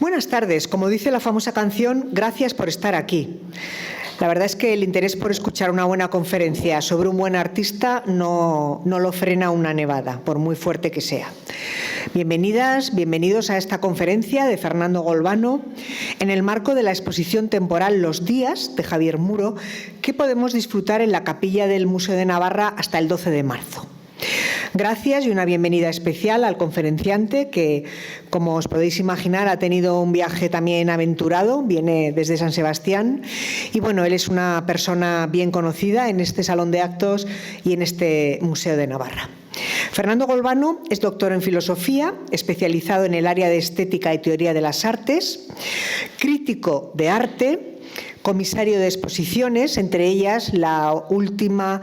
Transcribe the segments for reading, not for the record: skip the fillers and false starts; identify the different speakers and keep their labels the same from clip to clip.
Speaker 1: Buenas tardes. Como dice la famosa canción, gracias por estar aquí. La verdad es que el interés por escuchar una buena conferencia sobre un buen artista no lo frena una nevada, por muy fuerte que sea. Bienvenidas, bienvenidos a esta conferencia de Fernando Golbano en el marco de la exposición temporal Los Días de Javier Muro, que podemos disfrutar en la capilla del Museo de Navarra hasta el 12 de marzo. Gracias y una bienvenida especial al conferenciante que, como os podéis imaginar, ha tenido un viaje también aventurado, viene desde San Sebastián y bueno, él es una persona bien conocida en este salón de actos y en este Museo de Navarra. Fernando Golbano es doctor en filosofía, especializado en el área de estética y teoría de las artes, crítico de arte, comisario de exposiciones, entre ellas la última,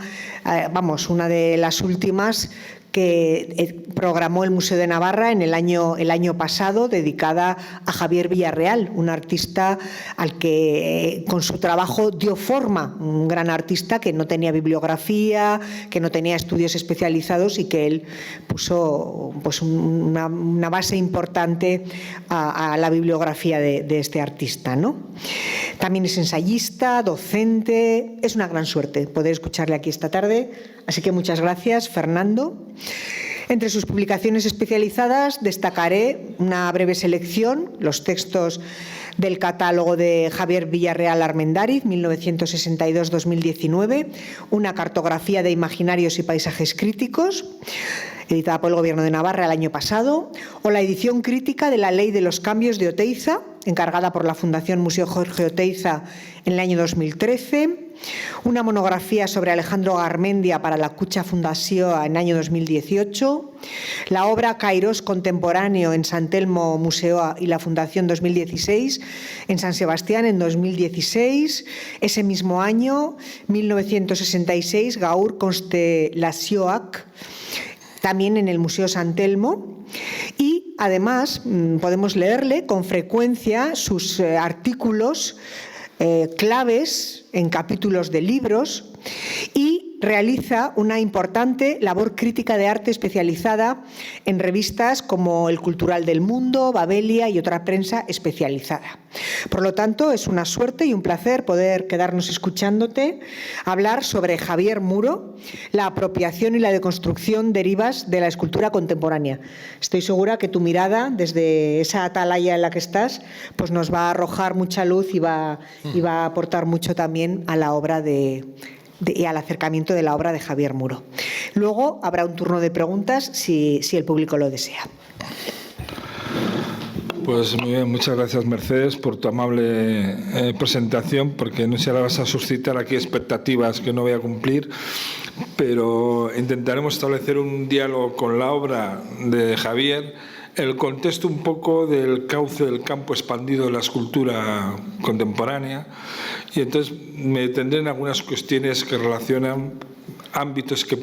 Speaker 1: una de las últimas que programó el Museo de Navarra en el año pasado, dedicada a Javier Villarreal, un artista al que con su trabajo dio forma, un gran artista que no tenía bibliografía, que no tenía estudios especializados y que él puso pues, una base importante a la bibliografía de este artista, ¿no? También es ensayista, docente, es una gran suerte poder escucharle aquí esta tarde, así que muchas gracias, Fernando. Entre sus publicaciones especializadas destacaré una breve selección, los textos del catálogo de Javier Villarreal Armendáriz, 1962-2019, una cartografía de imaginarios y paisajes críticos, editada por el Gobierno de Navarra el año pasado, o la edición crítica de la Ley de los Cambios de Oteiza, encargada por la Fundación Museo Jorge Oteiza en el año 2013, una monografía sobre Alejandro Garmendia para la Cucha Fundació en el año 2018, la obra Kairos Contemporáneo en San Telmo Museo y la Fundación 2016, en San Sebastián en 2016, ese mismo año, 1966, Gaur Constelazioak, también en el Museo San Telmo, y además podemos leerle con frecuencia sus artículos claves en capítulos de libros y realiza una importante labor crítica de arte especializada en revistas como El Cultural del Mundo, Babelia y otra prensa especializada. Por lo tanto, es una suerte y un placer poder quedarnos escuchándote hablar sobre Javier Muro, la apropiación y la deconstrucción derivas de la escultura contemporánea. Estoy segura que tu mirada, desde esa atalaya en la que estás, pues nos va a arrojar mucha luz y va a aportar mucho también a la obra y al acercamiento de la obra de Javier Muro. Luego habrá un turno de preguntas si el público lo desea.
Speaker 2: Pues muy bien, muchas gracias Mercedes por tu amable presentación, porque no sé, ahora vas a suscitar aquí expectativas que no voy a cumplir, pero intentaremos establecer un diálogo con la obra de Javier, el contexto un poco del cauce del campo expandido de la escultura contemporánea, y entonces me detendré en algunas cuestiones que relacionan ámbitos que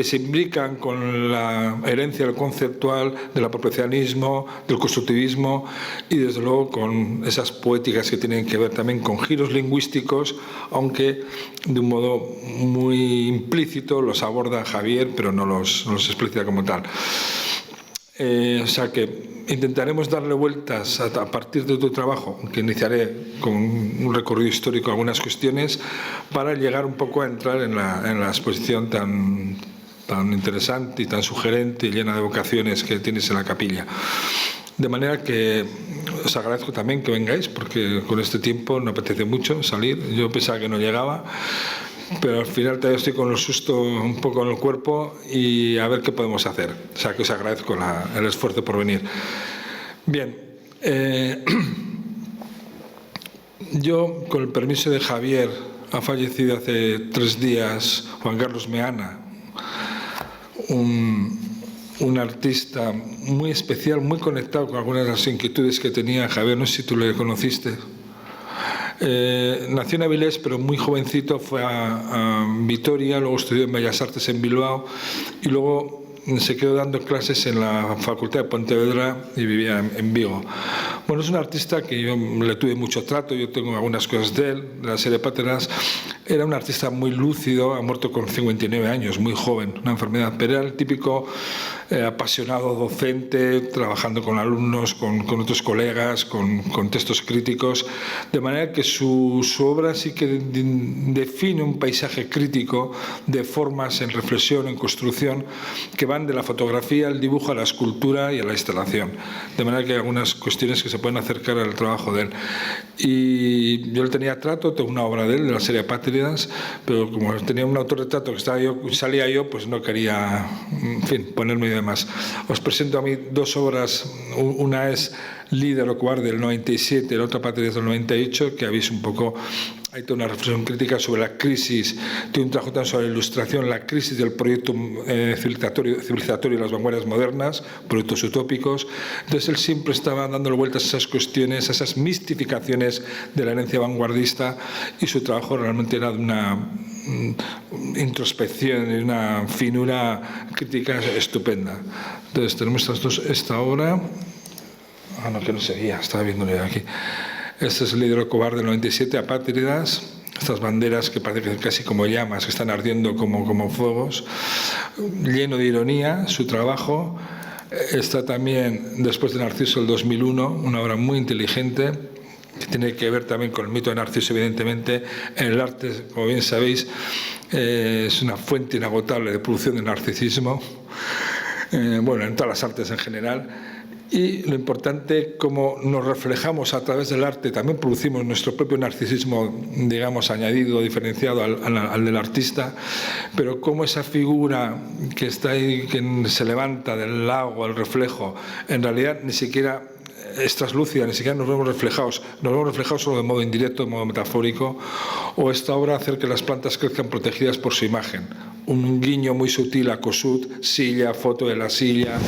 Speaker 2: se imbrican con la herencia del conceptual, del apropiacionismo, del constructivismo y desde luego con esas poéticas que tienen que ver también con giros lingüísticos, aunque de un modo muy implícito los aborda Javier, pero no los explica como tal. O sea que intentaremos darle vueltas a partir de tu trabajo, que iniciaré con un recorrido histórico a algunas cuestiones, para llegar un poco a entrar en la exposición tan interesante y tan sugerente y llena de vocaciones que tienes en la capilla. De manera que os agradezco también que vengáis, porque con este tiempo no apetece mucho salir. Yo pensaba que no llegaba, pero al final todavía estoy con el susto un poco en el cuerpo y a ver qué podemos hacer. O sea que os agradezco el esfuerzo por venir. Bien, yo, con el permiso de Javier, ha fallecido hace 3 días Juan Carlos Meana, un artista muy especial, muy conectado con algunas de las inquietudes que tenía Javier. No sé si tú le conociste. Nació en Avilés, pero muy jovencito fue a Vitoria, luego estudió en Bellas Artes en Bilbao y luego se quedó dando clases en la Facultad de Pontevedra y vivía en Vigo. Bueno, es un artista que yo le tuve mucho trato, yo tengo algunas cosas de él, de la serie Paternas, Era un artista muy lúcido, ha muerto con 59 años, muy joven, una enfermedad, pero era el típico apasionado docente, trabajando con alumnos, con otros colegas, con textos críticos, de manera que su obra sí que define un paisaje crítico de formas en reflexión, en construcción, que van de la fotografía, al dibujo, a la escultura y a la instalación. De manera que hay algunas cuestiones que se pueden acercar al trabajo de él. Y yo le tenía trato, tengo una obra de él, de la serie Apátridas, pero como tenía un autorretrato que salía yo, pues no quería, en fin, ponerme de más. Os presento a mí dos obras, una es Líder o Cobarde del 97, la otra Apátridas del 98, que habéis un poco... Hay toda una reflexión crítica sobre la crisis, tiene un trabajo también sobre la ilustración, la crisis del proyecto civilizatorio de las vanguardias modernas, proyectos utópicos. Entonces él siempre estaba dándole vueltas a esas cuestiones, a esas mistificaciones de la herencia vanguardista, y su trabajo realmente era de una introspección y una finura crítica estupenda. Entonces tenemos esta obra... Ah, no, que no seguía, estaba viéndole aquí. Este es el Líder o Cobarde del 97, Apátridas, estas banderas que parecen casi como llamas, que están ardiendo como fuegos, lleno de ironía, su trabajo. Está también Después de Narciso, el 2001, una obra muy inteligente, que tiene que ver también con el mito de Narciso, evidentemente. En el arte, como bien sabéis, es una fuente inagotable de producción de narcisismo, bueno, en todas las artes en general. Y lo importante, como nos reflejamos a través del arte, también producimos nuestro propio narcisismo, digamos, añadido, diferenciado al del artista, pero cómo esa figura que está ahí, que se levanta del lago, el reflejo, en realidad ni siquiera es traslúcida, ni siquiera nos vemos reflejados solo de modo indirecto, de modo metafórico. O esta obra hacer que las plantas crezcan protegidas por su imagen, un guiño muy sutil a Kossuth, silla, foto de la silla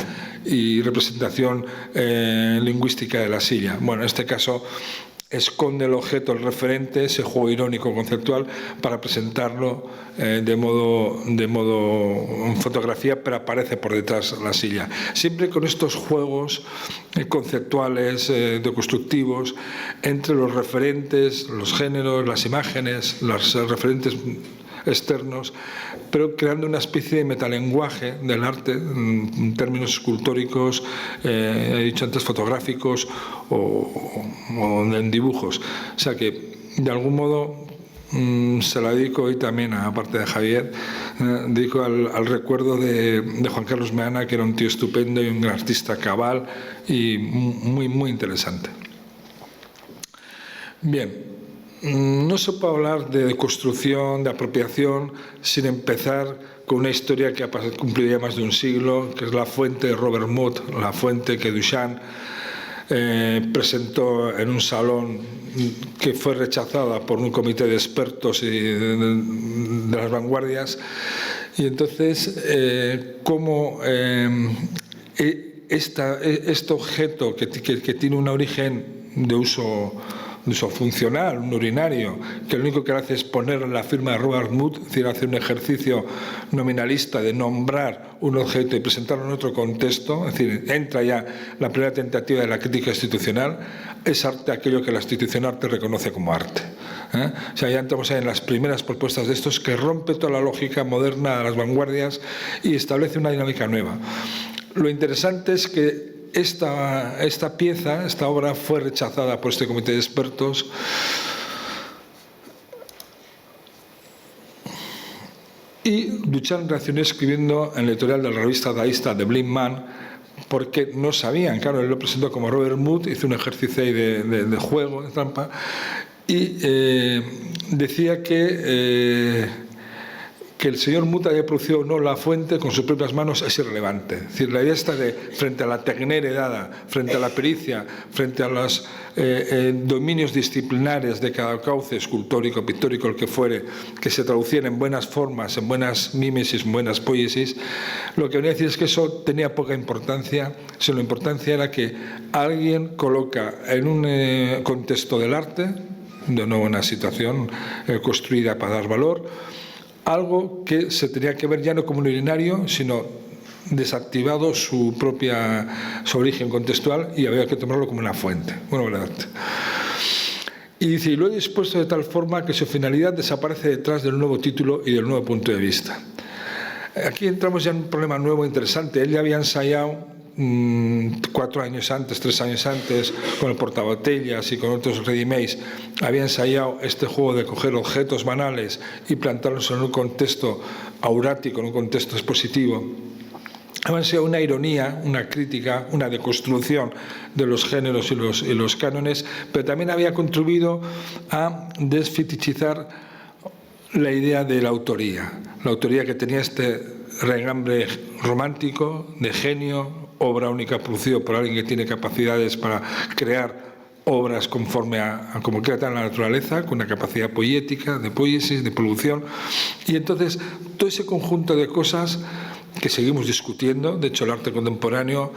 Speaker 2: y representación lingüística de la silla. Bueno, en este caso esconde el objeto, el referente, ese juego irónico conceptual, para presentarlo de modo en fotografía, pero aparece por detrás la silla. Siempre con estos juegos conceptuales, deconstructivos, entre los referentes, los géneros, las imágenes, los referentes externos, pero creando una especie de metalenguaje del arte en términos escultóricos, he dicho antes fotográficos o en dibujos. O sea que, de algún modo, se la dedico hoy también, aparte de Javier, dedico al recuerdo de Juan Carlos Meana, que era un tío estupendo y un gran artista cabal y muy, muy interesante. Bien. No se puede hablar de construcción, de apropiación, sin empezar con una historia que ha cumplido ya más de un siglo, que es La Fuente de Robert Muth, la fuente que Duchamp presentó en un salón que fue rechazada por un comité de expertos y de las vanguardias. Y entonces, cómo este objeto que tiene un origen de uso funcional, un urinario, que lo único que hace es poner la firma de Robert Muth, es decir, hacer un ejercicio nominalista de nombrar un objeto y presentarlo en otro contexto, es decir, entra ya la primera tentativa de la crítica institucional. Es arte aquello que la institución arte reconoce como arte. O sea, ya entramos ahí en las primeras propuestas de estos, que rompe toda la lógica moderna de las vanguardias y establece una dinámica nueva. Lo interesante es que esta pieza, esta obra, fue rechazada por este comité de expertos y Duchamp reaccionó escribiendo en el editorial de la revista dadaísta The Blind Man, porque no sabían, claro, él lo presentó como Robert Muth, hizo un ejercicio ahí de juego, de trampa, y decía que el señor Muth haya producido o no La Fuente con sus propias manos es irrelevante. Es decir, la idea está de, frente a la técnica heredada, frente a la pericia, frente a los dominios disciplinares de cada cauce escultórico, pictórico, el que fuere, que se traducían en buenas formas, en buenas mímesis, en buenas poiesis, lo que venía a decir es que eso tenía poca importancia, sino la importancia era que alguien coloca en un contexto del arte, de nuevo una situación construida para dar valor, algo que se tenía que ver ya no como un urinario, sino desactivado su origen contextual, y había que tomarlo como una fuente. Bueno, verdad. Y dice, y lo he dispuesto de tal forma que su finalidad desaparece detrás del nuevo título y del nuevo punto de vista. Aquí entramos ya en un problema nuevo interesante. Él ya había ensayado 4 años antes, 3 años antes, con el portabotellas y con otros ready-mades, había ensayado este juego de coger objetos banales y plantarlos en un contexto aurático, en un contexto expositivo. Ha sido una ironía, una crítica, una deconstrucción de los géneros y los cánones, pero también había contribuido a desfetichizar la idea de la autoría que tenía este regambre romántico, de genio, obra única producida por alguien que tiene capacidades para crear obras conforme a como crea la naturaleza, con una capacidad poética, de poiesis, de producción. Y entonces todo ese conjunto de cosas que seguimos discutiendo, de hecho el arte contemporáneo,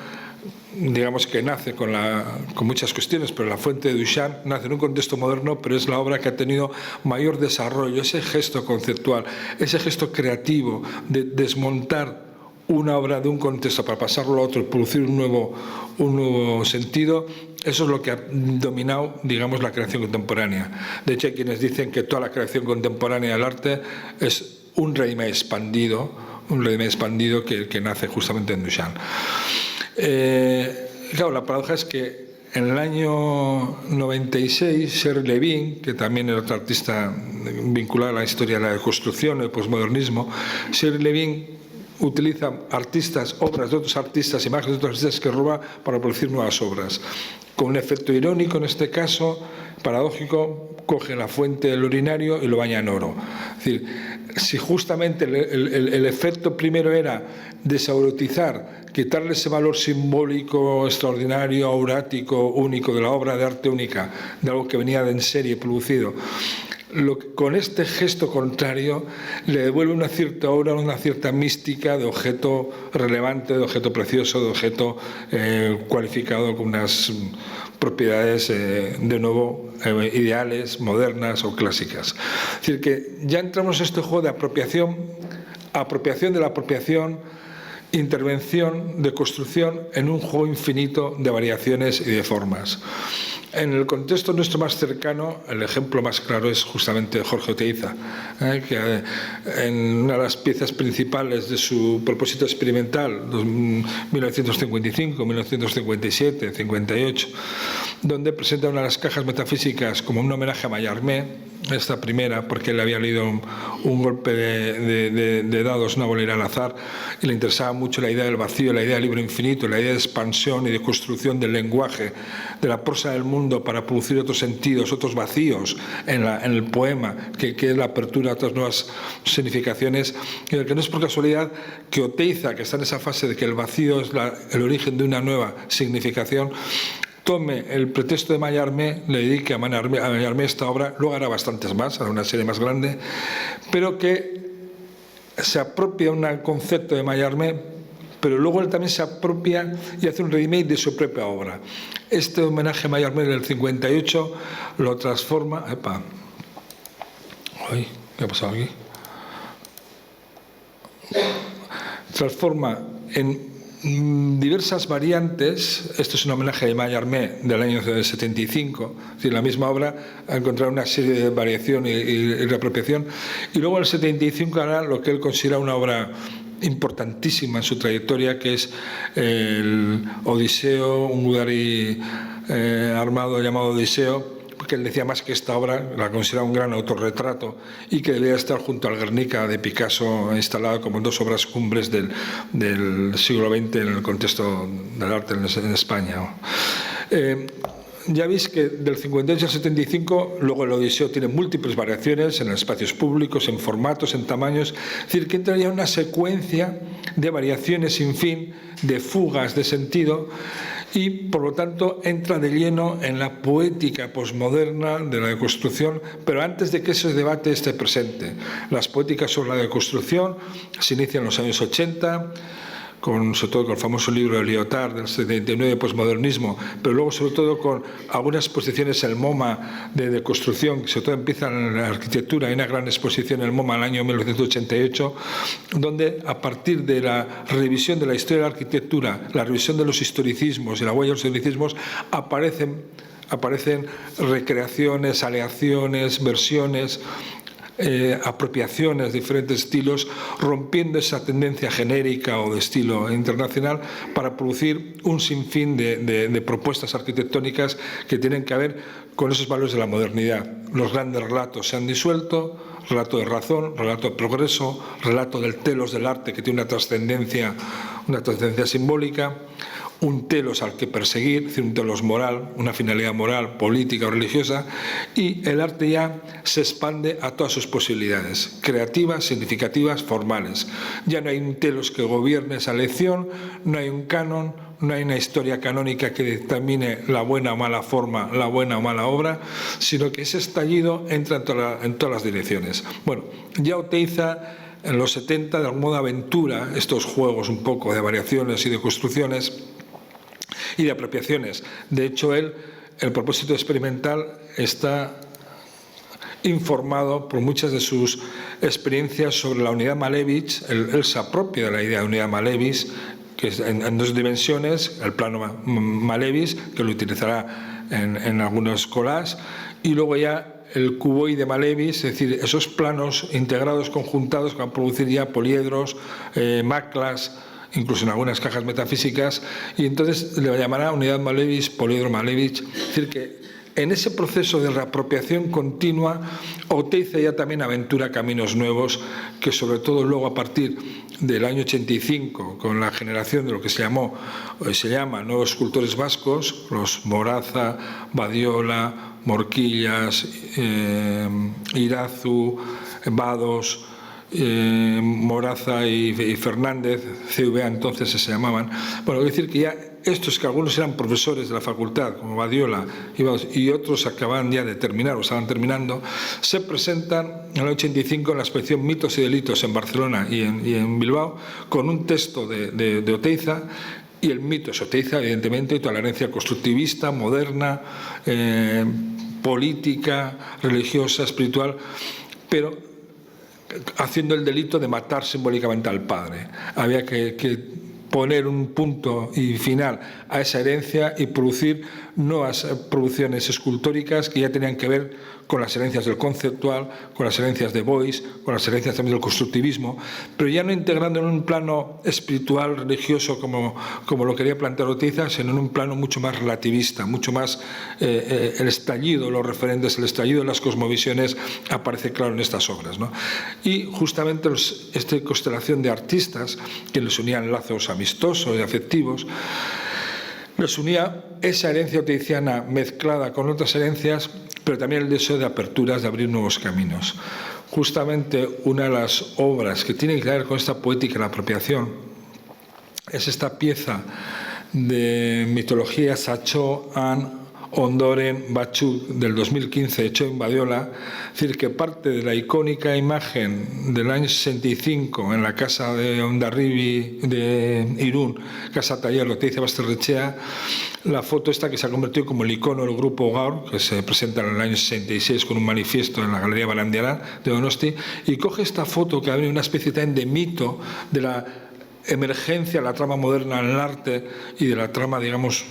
Speaker 2: digamos que nace con muchas cuestiones, pero la fuente de Duchamp nace en un contexto moderno, pero es la obra que ha tenido mayor desarrollo, ese gesto conceptual, ese gesto creativo de desmontar una obra de un contexto para pasarlo a otro y producir un nuevo sentido. Eso es lo que ha dominado, digamos, la creación contemporánea. De hecho, hay quienes dicen que toda la creación contemporánea del arte es un ready-made expandido, que nace justamente en Duchamp. Claro, la paradoja es que en el año 96, Sherry Levin, que también era otra artista vinculada a la historia de la deconstrucción, el posmodernismo, Sherry Levin utiliza obras de otros artistas, imágenes de otros artistas que roba para producir nuevas obras. Con un efecto irónico, en este caso, paradójico, coge la fuente del urinario y lo baña en oro. Es decir, si justamente el efecto primero era desaurotizar, quitarle ese valor simbólico, extraordinario, aurático, único de la obra de arte única, de algo que venía en serie producido, con este gesto contrario le devuelve una cierta aura, una cierta mística de objeto relevante, de objeto precioso, de objeto cualificado con unas propiedades de nuevo ideales, modernas o clásicas. Es decir, que ya entramos en este juego de apropiación de la apropiación, intervención, de construcción en un juego infinito de variaciones y de formas. En el contexto nuestro más cercano, el ejemplo más claro es justamente Jorge Oteiza, que en una de las piezas principales de su propósito experimental, 1955, 1957, 58, donde presenta una de las cajas metafísicas como un homenaje a Mallarmé, esta primera, porque él había leído un golpe de dados, una bolera al azar, y le interesaba mucho la idea del vacío, la idea del libro infinito, la idea de expansión y de construcción del lenguaje, de la prosa del mundo para producir otros sentidos, otros vacíos en el poema, que es la apertura a otras nuevas significaciones, y el que no es por casualidad que Oteiza, que está en esa fase de que el vacío es el origen de una nueva significación, tome el pretexto de Mallarmé, le dedique a Mallarmé esta obra, luego hará bastantes más, hará una serie más grande, pero que se apropia un concepto de Mallarmé, pero luego él también se apropia y hace un ready-made de su propia obra. Este homenaje a Mallarmé del 58 lo transforma... Ay, ¿qué ha pasado aquí? Transforma en diversas variantes. Esto es un homenaje a Mallarmé del año 75, es decir, la misma obra ha encontrado una serie de variación y reapropiación, y luego en el 75 hará lo que él considera una obra importantísima en su trayectoria, que es el Odiseo, un Gudari armado llamado Odiseo, porque él decía más que esta obra la considera un gran autorretrato y que debía estar junto al Guernica de Picasso, instalado como dos obras cumbres del siglo XX en el contexto del arte en España. Ya veis que del 58 al 75, luego el Odiseo tiene múltiples variaciones en espacios públicos, en formatos, en tamaños. Es decir, que entra ya una secuencia de variaciones sin fin, de fugas de sentido, y por lo tanto entra de lleno en la poética posmoderna de la deconstrucción, pero antes de que ese debate esté presente. Las poéticas sobre la deconstrucción se inician en los años 80, sobre todo con el famoso libro de Lyotard del 79, Posmodernismo, pero luego sobre todo con algunas exposiciones en el MoMA de deconstrucción, que sobre todo empiezan en la arquitectura. Hay una gran exposición en el MoMA en el año 1988, donde a partir de la revisión de la historia de la arquitectura, la revisión de los historicismos y la huella de los historicismos, aparecen aparecen recreaciones, aleaciones, versiones, apropiaciones de diferentes estilos, rompiendo esa tendencia genérica o de estilo internacional para producir un sinfín de propuestas arquitectónicas que tienen que ver con esos valores de la modernidad. Los grandes relatos se han disuelto, relato de razón, relato de progreso, relato del telos del arte que tiene una trascendencia simbólica, un telos al que perseguir, es decir, un telos moral, una finalidad moral, política o religiosa, y el arte ya se expande a todas sus posibilidades, creativas, significativas, formales. Ya no hay un telos que gobierne esa lección, no hay un canon, no hay una historia canónica que determine la buena o mala forma, la buena o mala obra, sino que ese estallido entra en todas las direcciones. Bueno, ya Oteiza en los 70 de algún modo aventura estos juegos un poco de variaciones y de construcciones y de apropiaciones. De hecho, el propósito experimental está informado por muchas de sus experiencias sobre la unidad Malevich. Él se apropia de la idea de unidad Malevich, que es en dos dimensiones, el plano Malevich, que lo utilizará en algunos collages, y luego ya el cuboide Malevich, es decir, esos planos integrados, conjuntados, que van a producir ya poliedros, maclas, incluso en algunas cajas metafísicas, y entonces le llamará unidad Malevich, poliedro Malevich. Es decir, que en ese proceso de reapropiación continua, Oteiza ya también aventura caminos nuevos que, sobre todo luego a partir del año 85, con la generación de lo que se llama nuevos escultores vascos, los Moraza, Badiola, Morquillas, Irazu, Vados, Moraza y Fernández, CVA entonces se llamaban. Bueno, es decir que ya estos, que algunos eran profesores de la facultad, como Badiola y otros acababan ya de terminar o estaban terminando, se presentan en el 85 en la exposición Mitos y Delitos en Barcelona y en Bilbao, con un texto de Oteiza. Y el mito es Oteiza, evidentemente, y toda la herencia constructivista, moderna, política, religiosa, espiritual, pero haciendo el delito de matar simbólicamente al padre. Había que poner un punto y final a esa herencia y producir nuevas producciones escultóricas que ya tenían que ver con las herencias del conceptual, con las herencias de Beuys, con las herencias también del constructivismo, pero ya no integrando en un plano espiritual, religioso, como lo quería plantear Oteiza, sino en un plano mucho más relativista, mucho más el estallido, los referentes, el estallido de las cosmovisiones aparece claro en estas obras, ¿no? Y justamente esta constelación de artistas que les unían lazos amistosos y afectivos, les unía esa herencia oteiziana mezclada con otras herencias, pero también el deseo de aperturas, de abrir nuevos caminos. Justamente una de las obras que tiene que ver con esta poética de la apropiación es esta pieza de mitología Satxo An Ondoren Batzuk del 2015 hecho en Badiola, es decir, que parte de la icónica imagen del año 65 en la casa de Hondarribi de Irún, casa taller Oteiza Basterrechea, la foto esta que se ha convertido como el icono del grupo Gaur, que se presenta en el año 66 con un manifiesto en la Galería Barandiarán de Donosti, y coge esta foto que ha venido una especie también de mito de la emergencia, la trama moderna en el arte y de la trama, digamos,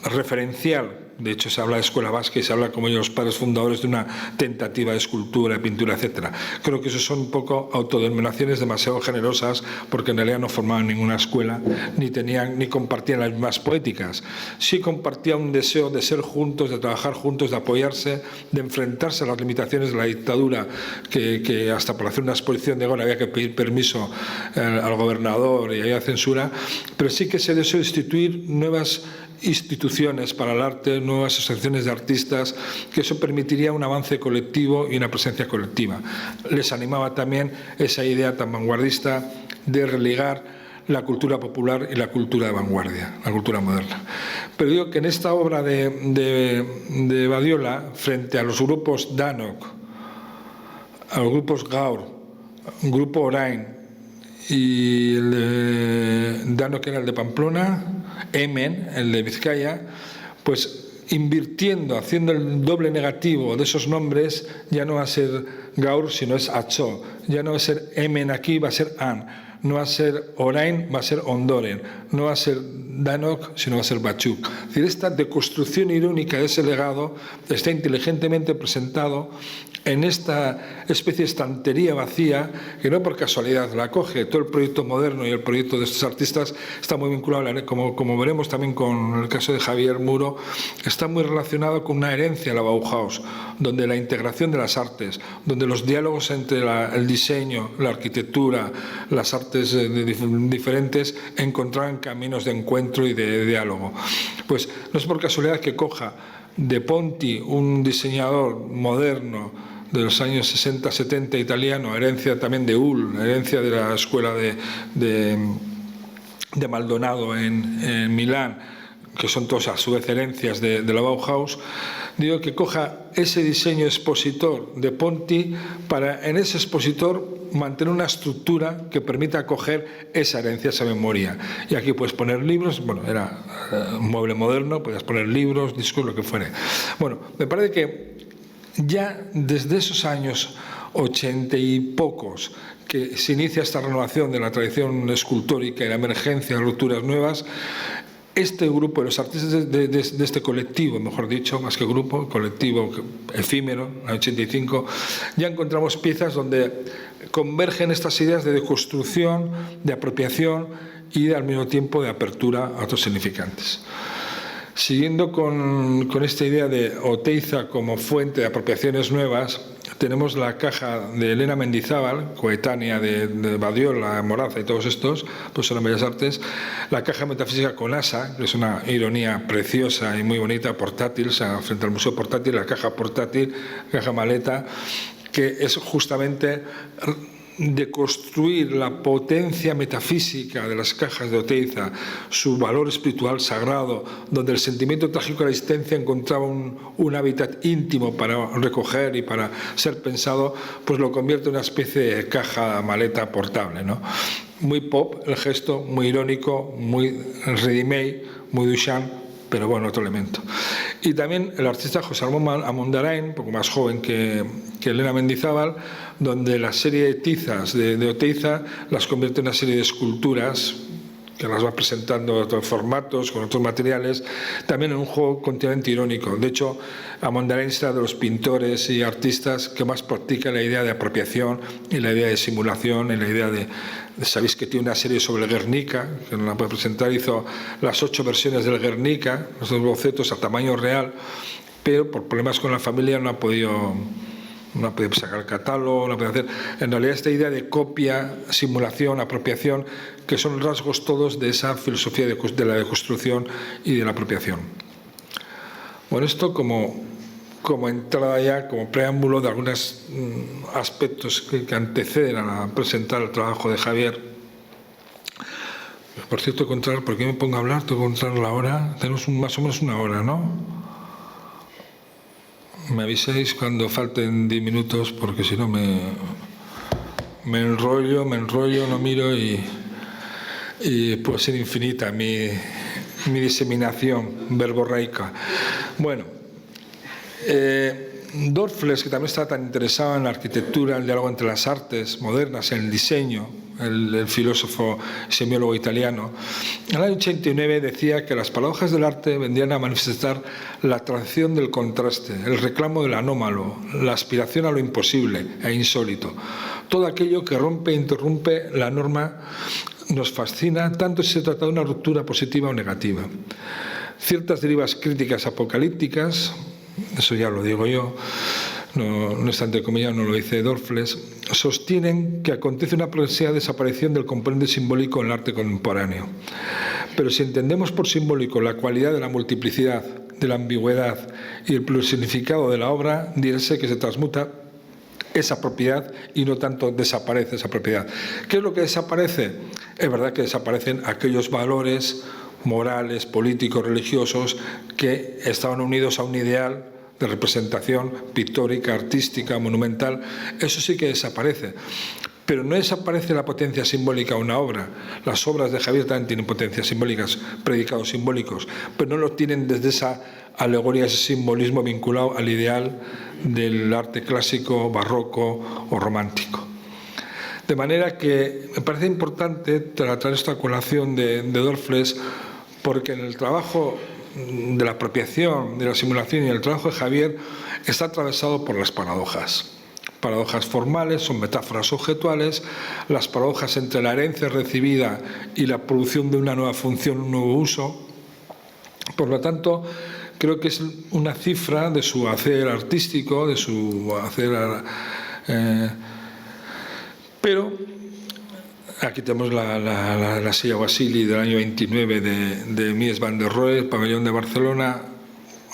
Speaker 2: referencial. De hecho, se habla de escuela vasca y se habla como los padres fundadores de una tentativa de escultura, de pintura, etc. Creo que eso son un poco autodenominaciones demasiado generosas, porque en realidad no formaban ninguna escuela, ni compartían las mismas poéticas. Sí compartían un deseo de ser juntos, de trabajar juntos, de apoyarse, de enfrentarse a las limitaciones de la dictadura, que hasta para hacer una exposición de Gómez había que pedir permiso al gobernador y había censura, pero sí que ese deseo de instituir nuevas instituciones para el arte, nuevas asociaciones de artistas, que eso permitiría un avance colectivo y una presencia colectiva. Les animaba también esa idea tan vanguardista de religar la cultura popular y la cultura de vanguardia, la cultura moderna. Pero digo que en esta obra de Badiola, frente a los grupos Danok, a los grupos Gaur, Grupo Orain y el de Danok, que era el de Pamplona, Emen, el de Vizcaya, pues invirtiendo, haciendo el doble negativo de esos nombres, ya no va a ser Gaur, sino es Atxo. Ya no va a ser Emen aquí, va a ser An. no va a ser orain, va a ser ondoren, no va a ser danok, sino va a ser bachuk. Es decir, esta deconstrucción irónica de ese legado está inteligentemente presentado en esta especie de estantería vacía que no por casualidad la acoge. Todo el proyecto moderno y el proyecto de estos artistas está muy vinculado, como veremos también con el caso de Javier Muro, está muy relacionado con una herencia de la Bauhaus, donde la integración de las artes, donde los diálogos entre el diseño, la arquitectura, las artes diferentes encontraban caminos de encuentro y de diálogo. Pues no es por casualidad que coja de Ponti, un diseñador moderno de los años 60-70 italiano, herencia también de Hull, herencia de la escuela de Maldonado en Milán, que son todas a su vez herencias de la Bauhaus, digo que coja ese diseño expositor de Ponti para en ese expositor mantener una estructura que permita acoger esa herencia, esa memoria. Y aquí puedes poner libros, bueno, era un mueble moderno, podías poner libros, discos, lo que fuere. Bueno, me parece que ya desde esos años 80 y pocos que se inicia esta renovación de la tradición escultórica y la emergencia de rupturas nuevas, este grupo, los artistas de este colectivo, mejor dicho, más que grupo, colectivo efímero, en el 85, ya encontramos piezas donde convergen estas ideas de deconstrucción, de apropiación y al mismo tiempo de apertura a otros significantes. Siguiendo con esta idea de Oteiza como fuente de apropiaciones nuevas, tenemos la caja de Elena Mendizábal, coetánea de Badiola, Moraza y todos estos, pues son Bellas Artes, la caja metafísica con asa, que es una ironía preciosa y muy bonita, portátil, o sea, frente al museo portátil, la caja portátil, caja maleta, que es justamente de construir la potencia metafísica de las cajas de Oteiza, su valor espiritual sagrado, donde el sentimiento trágico de la existencia encontraba un hábitat íntimo para recoger y para ser pensado, pues lo convierte en una especie de caja maleta portable, ¿no? Muy pop el gesto, muy irónico, muy ready-made, muy Duchamp, pero bueno, otro elemento. Y también el artista José Ramón Amondarain, un poco más joven que Elena Mendizábal, donde la serie de tizas de Oteiza las convierte en una serie de esculturas que las va presentando en otros formatos, con otros materiales, también en un juego continuamente irónico. De hecho, Amondarain será de los pintores y artistas que más practica la idea de apropiación y la idea de simulación y la idea de sabéis que tiene una serie sobre el Guernica, que no la puede presentar, hizo las 8 versiones del Guernica, los dos bocetos a tamaño real, pero por problemas con la familia no ha podido sacar el catálogo, no puede hacer. En realidad esta idea de copia, simulación, apropiación, que son rasgos todos de esa filosofía de la deconstrucción y de la apropiación. Bueno, esto como entrada ya, como preámbulo de algunos aspectos que anteceden a presentar el trabajo de Javier. Por cierto, ¿por qué me pongo a hablar? Tengo que controlar la hora. Tenemos más o menos una hora, ¿no? Me aviséis cuando falten 10 minutos, porque si no me enrollo, no miro y puede ser infinita mi diseminación verborreica. Bueno, Dorfles, que también está tan interesado en la arquitectura, el diálogo entre las artes modernas, en el diseño, el filósofo semiólogo italiano, en el año 89 decía que las paradojas del arte vendrían a manifestar la atracción del contraste, el reclamo del anómalo, la aspiración a lo imposible e insólito. Todo aquello que rompe e interrumpe la norma nos fascina, tanto si se trata de una ruptura positiva o negativa. Ciertas derivas críticas apocalípticas, eso ya lo digo yo, no está entre comillas, no lo dice Dorfles, sostienen que acontece una progresiva desaparición del componente simbólico en el arte contemporáneo. Pero si entendemos por simbólico la cualidad de la multiplicidad, de la ambigüedad y el plurisignificado de la obra, dirse que se transmuta esa propiedad y no tanto desaparece esa propiedad. ¿Qué es lo que desaparece? Es verdad que desaparecen aquellos valores morales, políticos, religiosos que estaban unidos a un ideal de representación pictórica, artística, monumental. Eso sí que desaparece. Pero no desaparece la potencia simbólica de una obra. Las obras de Javier también tienen potencias simbólicas, predicados simbólicos, pero no lo tienen desde esa alegoría, ese simbolismo vinculado al ideal del arte clásico, barroco o romántico. De manera que me parece importante tratar esta colación de Dorfles, porque en el trabajo de la apropiación, de la simulación y el trabajo de Javier está atravesado por las paradojas. Paradojas formales, son metáforas objetuales, las paradojas entre la herencia recibida y la producción de una nueva función, un nuevo uso. Por lo tanto, creo que es una cifra de su hacer artístico, de su hacer... pero aquí tenemos la silla Wasili del año 29 de Mies van der Rohe, el pabellón de Barcelona.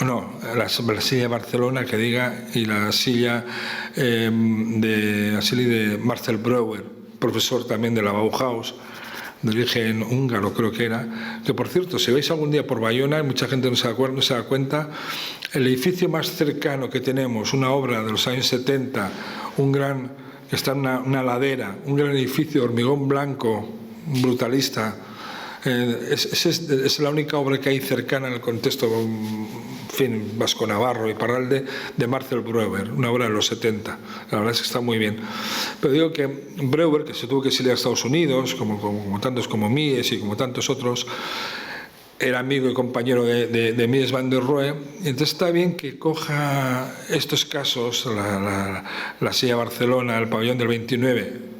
Speaker 2: No, la silla de Barcelona, que diga, y la silla de Marcel Breuer, profesor también de la Bauhaus, de origen húngaro creo que era, que por cierto, si vais algún día por Bayona, mucha gente no se da cuenta, el edificio más cercano que tenemos, una obra de los años 70, que está en una ladera, un gran edificio de hormigón blanco, brutalista, es la única obra que hay cercana en el contexto vasco-navarro y parralde de Marcel Breuer, una obra de los 70. La verdad es que está muy bien. Pero digo que Breuer, que se tuvo que exiliar a Estados Unidos, como tantos como Mies y como tantos otros, era amigo y compañero de Mies van der Rohe, y entonces está bien que coja estos casos, la silla Barcelona, el pabellón del 29,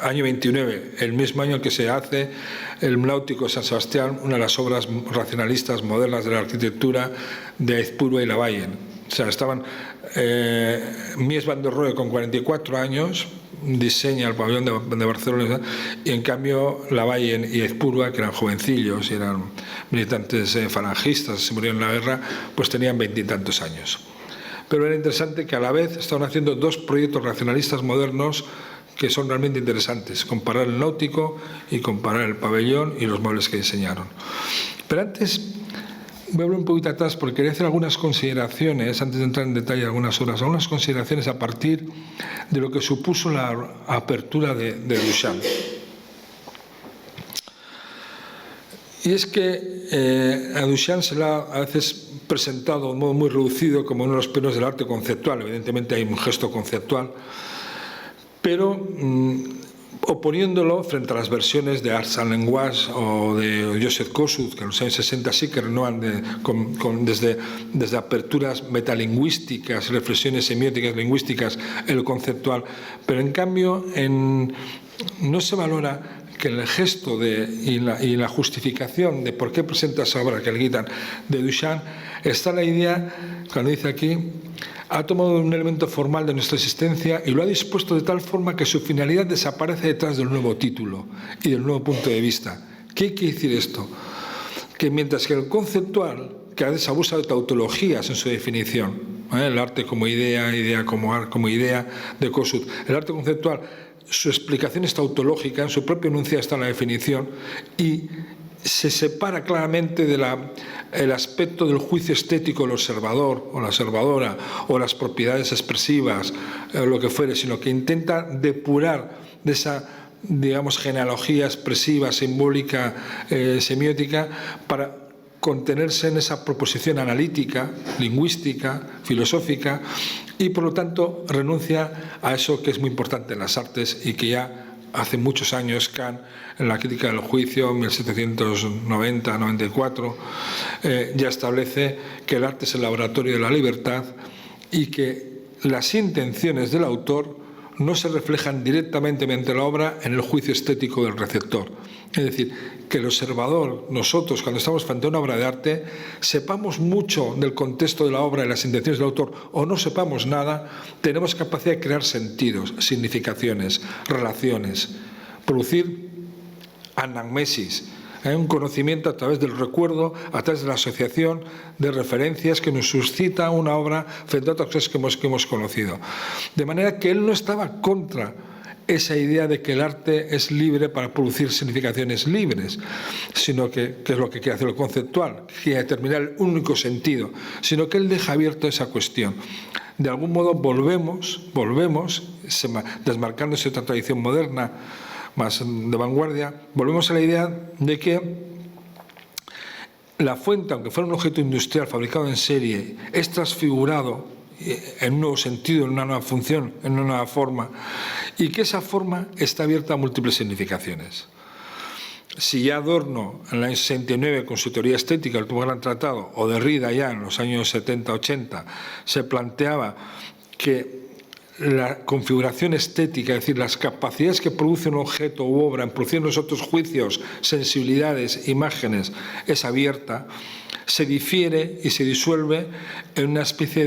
Speaker 2: año 29, el mismo año en que se hace el Náutico de San Sebastián, una de las obras racionalistas modernas de la arquitectura de Aizpurua y Lavallen. O sea, estaban Mies van der Rohe con 44 años, diseña el pabellón de Barcelona, y en cambio Lavallen y Aizpurua, que eran jovencillos y eran militantes falangistas, se murieron en la guerra, pues tenían 20 y tantos años. Pero era interesante que a la vez estaban haciendo dos proyectos racionalistas modernos que son realmente interesantes, comparar el náutico y comparar el pabellón y los muebles que diseñaron. Pero antes voy a volver un poquito atrás porque quería hacer algunas consideraciones, antes de entrar en detalle algunas horas, algunas consideraciones a partir de lo que supuso la apertura de Duchamp. Y es que a Duchamp se le ha a veces presentado de un modo muy reducido como uno de los pioneros del arte conceptual. Evidentemente hay un gesto conceptual, pero oponiéndolo frente a las versiones de Arts and Language o de Joseph Kosuth, que en los años 60 sí que renovan desde aperturas metalingüísticas, reflexiones semióticas lingüísticas, el conceptual, pero en cambio no se valora que en el gesto y la justificación de por qué presenta esa obra que le quitan de Duchamp está la idea, cuando dice aquí, ha tomado un elemento formal de nuestra existencia y lo ha dispuesto de tal forma que su finalidad desaparece detrás del nuevo título y del nuevo punto de vista. ¿Qué quiere decir esto? Que mientras que el conceptual, que a veces abusa de tautologías en su definición, el arte como idea, idea como idea de Kosuth, el arte conceptual, su explicación es tautológica, en su propio enunciado está la definición y se separa claramente del aspecto del juicio estético del observador o la observadora o las propiedades expresivas, lo que fuere, sino que intenta depurar de esa, digamos, genealogía expresiva, simbólica, semiótica, para contenerse en esa proposición analítica, lingüística, filosófica, y por lo tanto renuncia a eso que es muy importante en las artes y que ya hace muchos años Kant, en la crítica del juicio, 1790-94, ya establece que el arte es el laboratorio de la libertad y que las intenciones del autor no se reflejan directamente mediante la obra en el juicio estético del receptor. Es decir, que el observador, nosotros, cuando estamos frente a una obra de arte, sepamos mucho del contexto de la obra y las intenciones del autor o no sepamos nada, tenemos capacidad de crear sentidos, significaciones, relaciones, producir anamnesis, un conocimiento a través del recuerdo, a través de la asociación de referencias que nos suscita una obra frente a otras cosas que hemos conocido. De manera que él no estaba contra esa idea de que el arte es libre para producir significaciones libres, sino que es lo que quiere hacer el conceptual, que determinar el único sentido, sino que él deja abierto esa cuestión. De algún modo volvemos, desmarcándose de otra tradición moderna, más de vanguardia, volvemos a la idea de que la fuente, aunque fuera un objeto industrial fabricado en serie, es transfigurado en un nuevo sentido, en una nueva función, en una nueva forma, y que esa forma está abierta a múltiples significaciones. Si ya Adorno en el año 69 con su teoría estética, el último gran tratado, o Derrida ya en los años 70-80 se planteaba que la configuración estética, es decir, las capacidades que produce un objeto u obra en producir nosotros juicios, sensibilidades, imágenes, es abierta, se difiere y se disuelve en una especie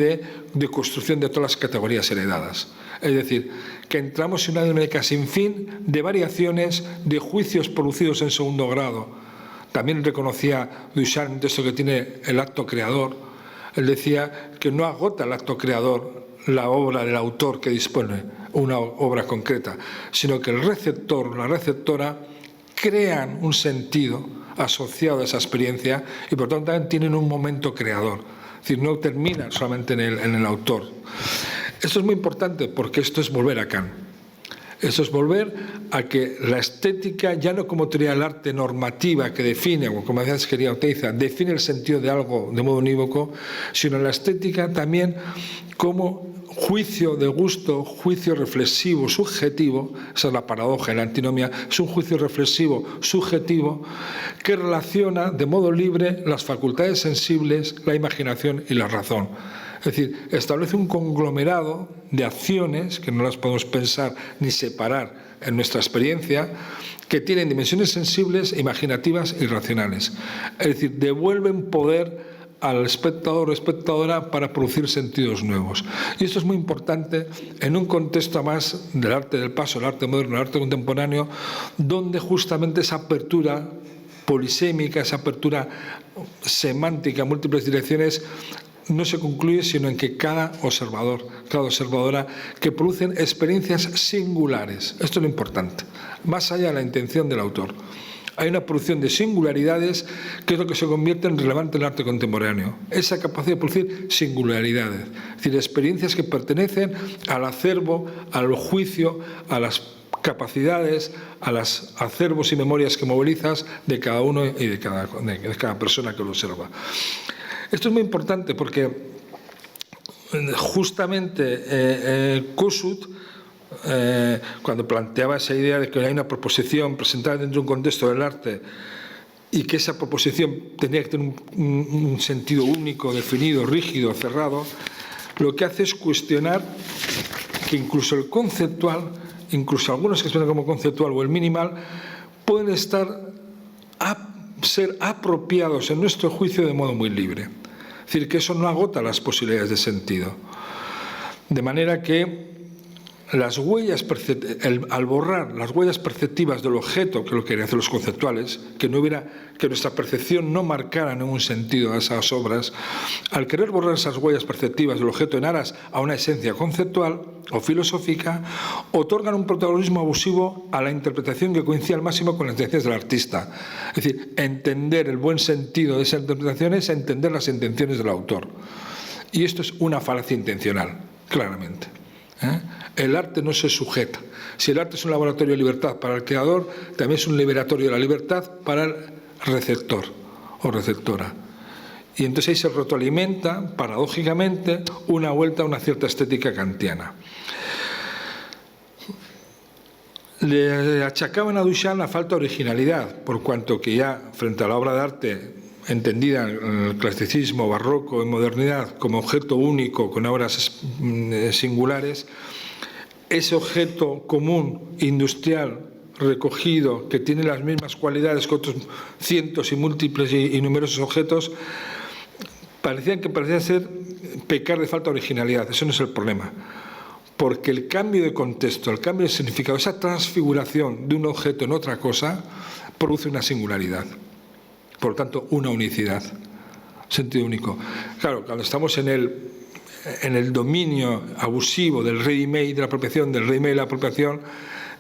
Speaker 2: de construcción de todas las categorías heredadas. Es decir, que entramos en una dinámica sin fin de variaciones, de juicios producidos en segundo grado. También reconocía Duchamp en un texto que tiene el acto creador. Él decía que no agota el acto creador la obra del autor que dispone una obra concreta, sino que el receptor, la receptora, crean un sentido asociado a esa experiencia y por tanto también tienen un momento creador. Es decir, no termina solamente en el autor. Esto es muy importante porque esto es volver a Kant. Esto es volver a que la estética, ya no como teoría del arte normativa que define, o como decía quería Oteiza, define el sentido de algo de modo unívoco, sino la estética también como juicio de gusto, juicio reflexivo, subjetivo, esa es la paradoja, la antinomia, es un juicio reflexivo, subjetivo, que relaciona de modo libre las facultades sensibles, la imaginación y la razón. Es decir, establece un conglomerado de acciones que no las podemos pensar ni separar en nuestra experiencia, que tienen dimensiones sensibles, imaginativas y racionales. Es decir, devuelven poder al espectador o espectadora para producir sentidos nuevos. Y esto es muy importante en un contexto más del arte del paso, el arte moderno, el arte contemporáneo, donde justamente esa apertura polisémica, esa apertura semántica a múltiples direcciones, no se concluye sino en que cada observador, cada observadora, que producen experiencias singulares. Esto es lo importante, más allá de la intención del autor. Hay una producción de singularidades que es lo que se convierte en relevante en el arte contemporáneo. Esa capacidad de producir singularidades, es decir, experiencias que pertenecen al acervo, al juicio, a las capacidades, a los acervos y memorias que movilizas de cada uno y de cada persona que lo observa. Esto es muy importante porque justamente Kossuth, cuando planteaba esa idea de que hay una proposición presentada dentro de un contexto del arte y que esa proposición tenía que tener un sentido único, definido, rígido, cerrado, lo que hace es cuestionar que incluso el conceptual, incluso algunos que se ven como conceptual o el minimal, pueden ser apropiados en nuestro juicio de modo muy libre. Es decir, que eso no agota las posibilidades de sentido. De manera que las huellas, al borrar las huellas perceptivas del objeto, que es lo que querían hacer los conceptuales, que nuestra percepción no marcara ningún sentido a esas obras, al querer borrar esas huellas perceptivas del objeto en aras a una esencia conceptual o filosófica, otorgan un protagonismo abusivo a la interpretación que coincide al máximo con las intenciones del artista. Es decir, entender el buen sentido de esa interpretación es entender las intenciones del autor. Y esto es una falacia intencional, claramente. El arte no se sujeta. Si el arte es un laboratorio de libertad para el creador, también es un liberatorio de la libertad para el receptor o receptora. Y entonces ahí se retroalimenta, paradójicamente, una vuelta a una cierta estética kantiana. Le achacaban a Duchamp la falta de originalidad, por cuanto que ya frente a la obra de arte entendida en el clasicismo, barroco y modernidad como objeto único con obras singulares, ese objeto común, industrial, recogido, que tiene las mismas cualidades que otros cientos y múltiples y numerosos objetos, parecía ser pecar de falta de originalidad. Eso no es el problema, porque el cambio de contexto, el cambio de significado, esa transfiguración de un objeto en otra cosa, produce una singularidad. Por lo tanto, una unicidad, sentido único. Claro, cuando estamos en el dominio abusivo del ready-made, de la apropiación, del ready-made, la apropiación,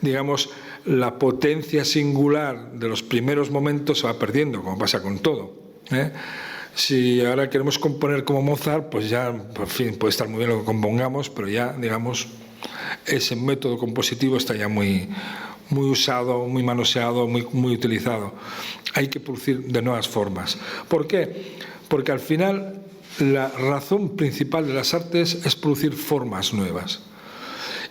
Speaker 2: digamos, la potencia singular de los primeros momentos se va perdiendo, como pasa con todo. Si ahora queremos componer como Mozart, pues ya, por fin, puede estar muy bien lo que compongamos, pero ya, digamos, ese método compositivo está ya muy usado, muy manoseado, muy utilizado. Hay que producir de nuevas formas. ¿Por qué? Porque al final la razón principal de las artes es producir formas nuevas.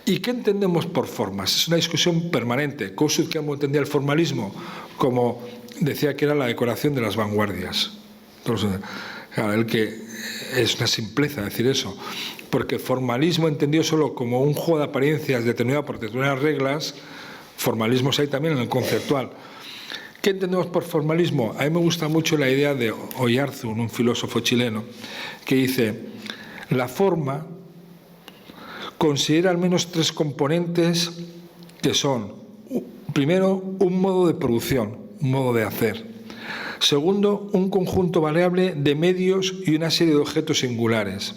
Speaker 2: ¿Y qué entendemos por formas? Es una discusión permanente. Kosuke entendía el formalismo como decía que era la decoración de las vanguardias. Entonces, claro, el que es una simpleza decir eso, porque formalismo entendido solo como un juego de apariencias determinado por determinadas reglas, formalismos hay también en el conceptual. ¿Qué entendemos por formalismo? A mí me gusta mucho la idea de Oyarzún, un filósofo chileno, que dice: la forma considera al menos tres componentes que son, primero, un modo de producción, un modo de hacer. Segundo, un conjunto variable de medios y una serie de objetos singulares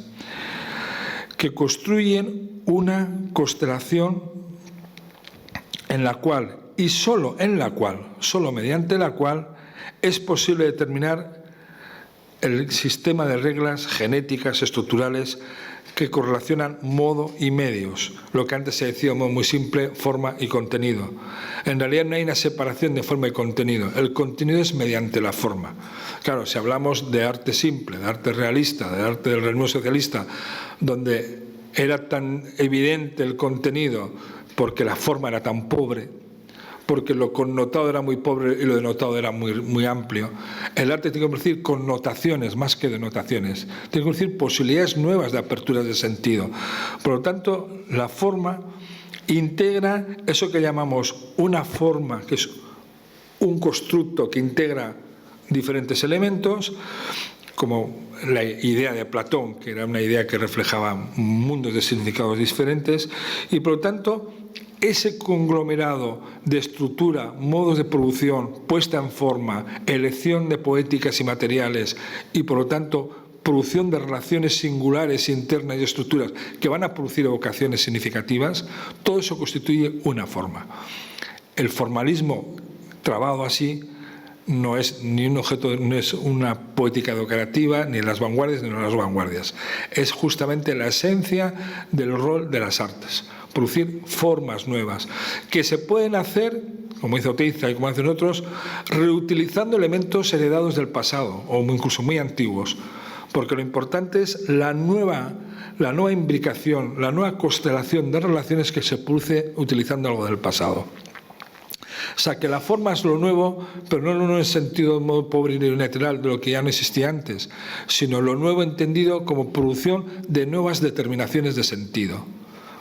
Speaker 2: que construyen una constelación en la cual, y solo en la cual, solo mediante la cual, es posible determinar el sistema de reglas genéticas estructurales que correlacionan modo y medios, lo que antes se decía de modo muy simple, forma y contenido. En realidad no hay una separación de forma y contenido, el contenido es mediante la forma. Claro, si hablamos de arte simple, de arte realista, de arte del realismo socialista, donde era tan evidente el contenido porque la forma era tan pobre, porque lo connotado era muy pobre y lo denotado era muy amplio. El arte tiene que producir connotaciones más que denotaciones, tiene que producir posibilidades nuevas de aperturas de sentido. Por lo tanto, la forma integra eso que llamamos una forma, que es un constructo que integra diferentes elementos, como la idea de Platón, que era una idea que reflejaba mundos de significados diferentes, y por lo tanto ese conglomerado de estructura, modos de producción, puesta en forma, elección de poéticas y materiales y por lo tanto producción de relaciones singulares, internas y estructuras que van a producir evocaciones significativas, todo eso constituye una forma. El formalismo trabado así no es ni un objeto, no es una poética decorativa, ni las vanguardias ni las vanguardias. Es justamente la esencia del rol de las artes. Producir formas nuevas que se pueden hacer, como dice Oteiza y como hacen otros, reutilizando elementos heredados del pasado o incluso muy antiguos, porque lo importante es la nueva imbricación, la nueva constelación de relaciones que se produce utilizando algo del pasado. O sea, que la forma es lo nuevo, pero no lo nuevo en el sentido de modo pobre y unilateral de lo que ya no existía antes, sino lo nuevo entendido como producción de nuevas determinaciones de sentido.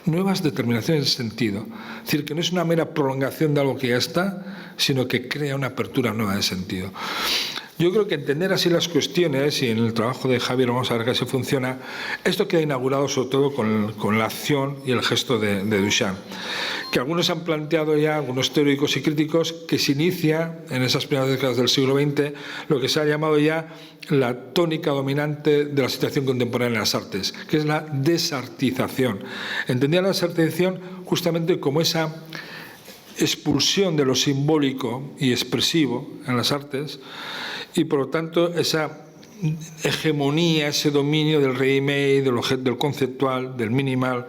Speaker 2: Nuevas determinaciones de sentido. Es decir, que no es una mera prolongación de algo que ya está, sino que crea una apertura nueva de sentido. Yo creo que entender así las cuestiones, y en el trabajo de Javier vamos a ver que así funciona, esto queda inaugurado sobre todo con la acción y el gesto de Duchamp, que algunos han planteado ya, algunos teóricos y críticos, que se inicia en esas primeras décadas del siglo XX lo que se ha llamado ya la tónica dominante de la situación contemporánea en las artes, que es la desartización. Entendía la desartización justamente como esa expulsión de lo simbólico y expresivo en las artes, y por lo tanto esa hegemonía, ese dominio del ready-made, del conceptual, del minimal,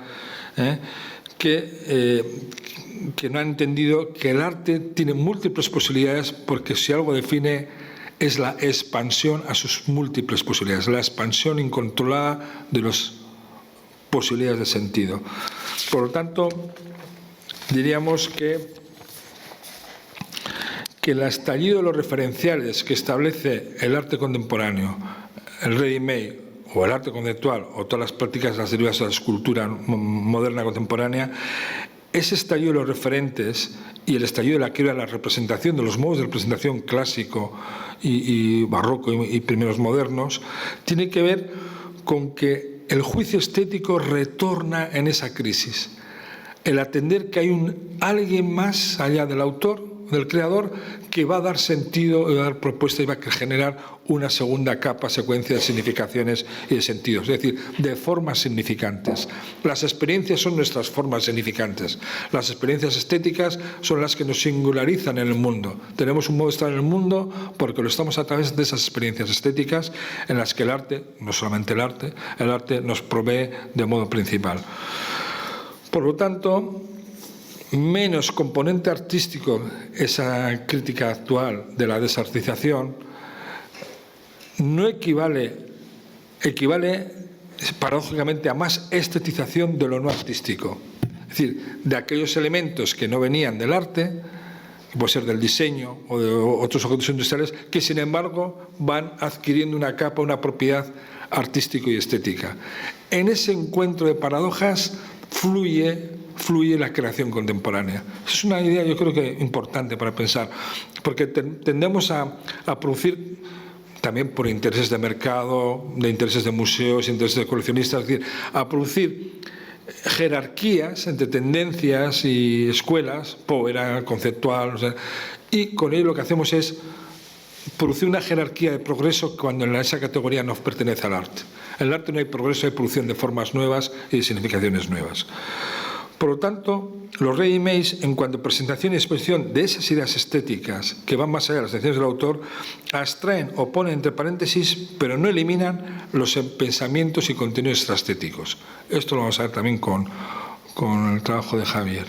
Speaker 2: que no ha entendido que el arte tiene múltiples posibilidades, porque si algo define es la expansión a sus múltiples posibilidades, la expansión incontrolada de las posibilidades de sentido. Por lo tanto, diríamos que el estallido de los referenciales que establece el arte contemporáneo, el ready-made o el arte conceptual o todas las prácticas las derivadas de la escultura moderna contemporánea, ese estallido de los referentes y el estallido de la quiebra de la representación, de los modos de representación clásico y barroco y primeros modernos, tiene que ver con que el juicio estético retorna en esa crisis. El atender que hay alguien más allá del autor, del creador, que va a dar sentido, va a dar propuesta y va a generar una segunda capa, secuencia de significaciones y de sentidos, es decir, de formas significantes. Las experiencias son nuestras formas significantes. Las experiencias estéticas son las que nos singularizan en el mundo. Tenemos un modo de estar en el mundo porque lo estamos a través de esas experiencias estéticas en las que el arte, no solamente el arte nos provee de modo principal. Por lo tanto, menos componente artístico esa crítica actual de la desartización no equivale equivale paradójicamente a más estetización de lo no artístico. Es decir, de aquellos elementos que no venían del arte, que puede ser del diseño o de otros objetos industriales, que sin embargo van adquiriendo una capa, una propiedad artístico y estética. En ese encuentro de paradojas fluye la creación contemporánea. Es una idea, yo creo que importante para pensar, porque tendemos a producir, también por intereses de mercado, de intereses de museos, intereses de coleccionistas, es decir, a producir jerarquías entre tendencias y escuelas, povera, conceptual, o sea, y con ello lo que hacemos es producir una jerarquía de progreso cuando en esa categoría no pertenece al arte. En el arte no hay progreso, hay producción de formas nuevas y de significaciones nuevas. Por lo tanto, los ready-made, en cuanto a presentación y expresión de esas ideas estéticas que van más allá de las intenciones del autor, abstraen o ponen entre paréntesis, pero no eliminan los pensamientos y contenidos extraestéticos. Esto lo vamos a ver también con el trabajo de Javier.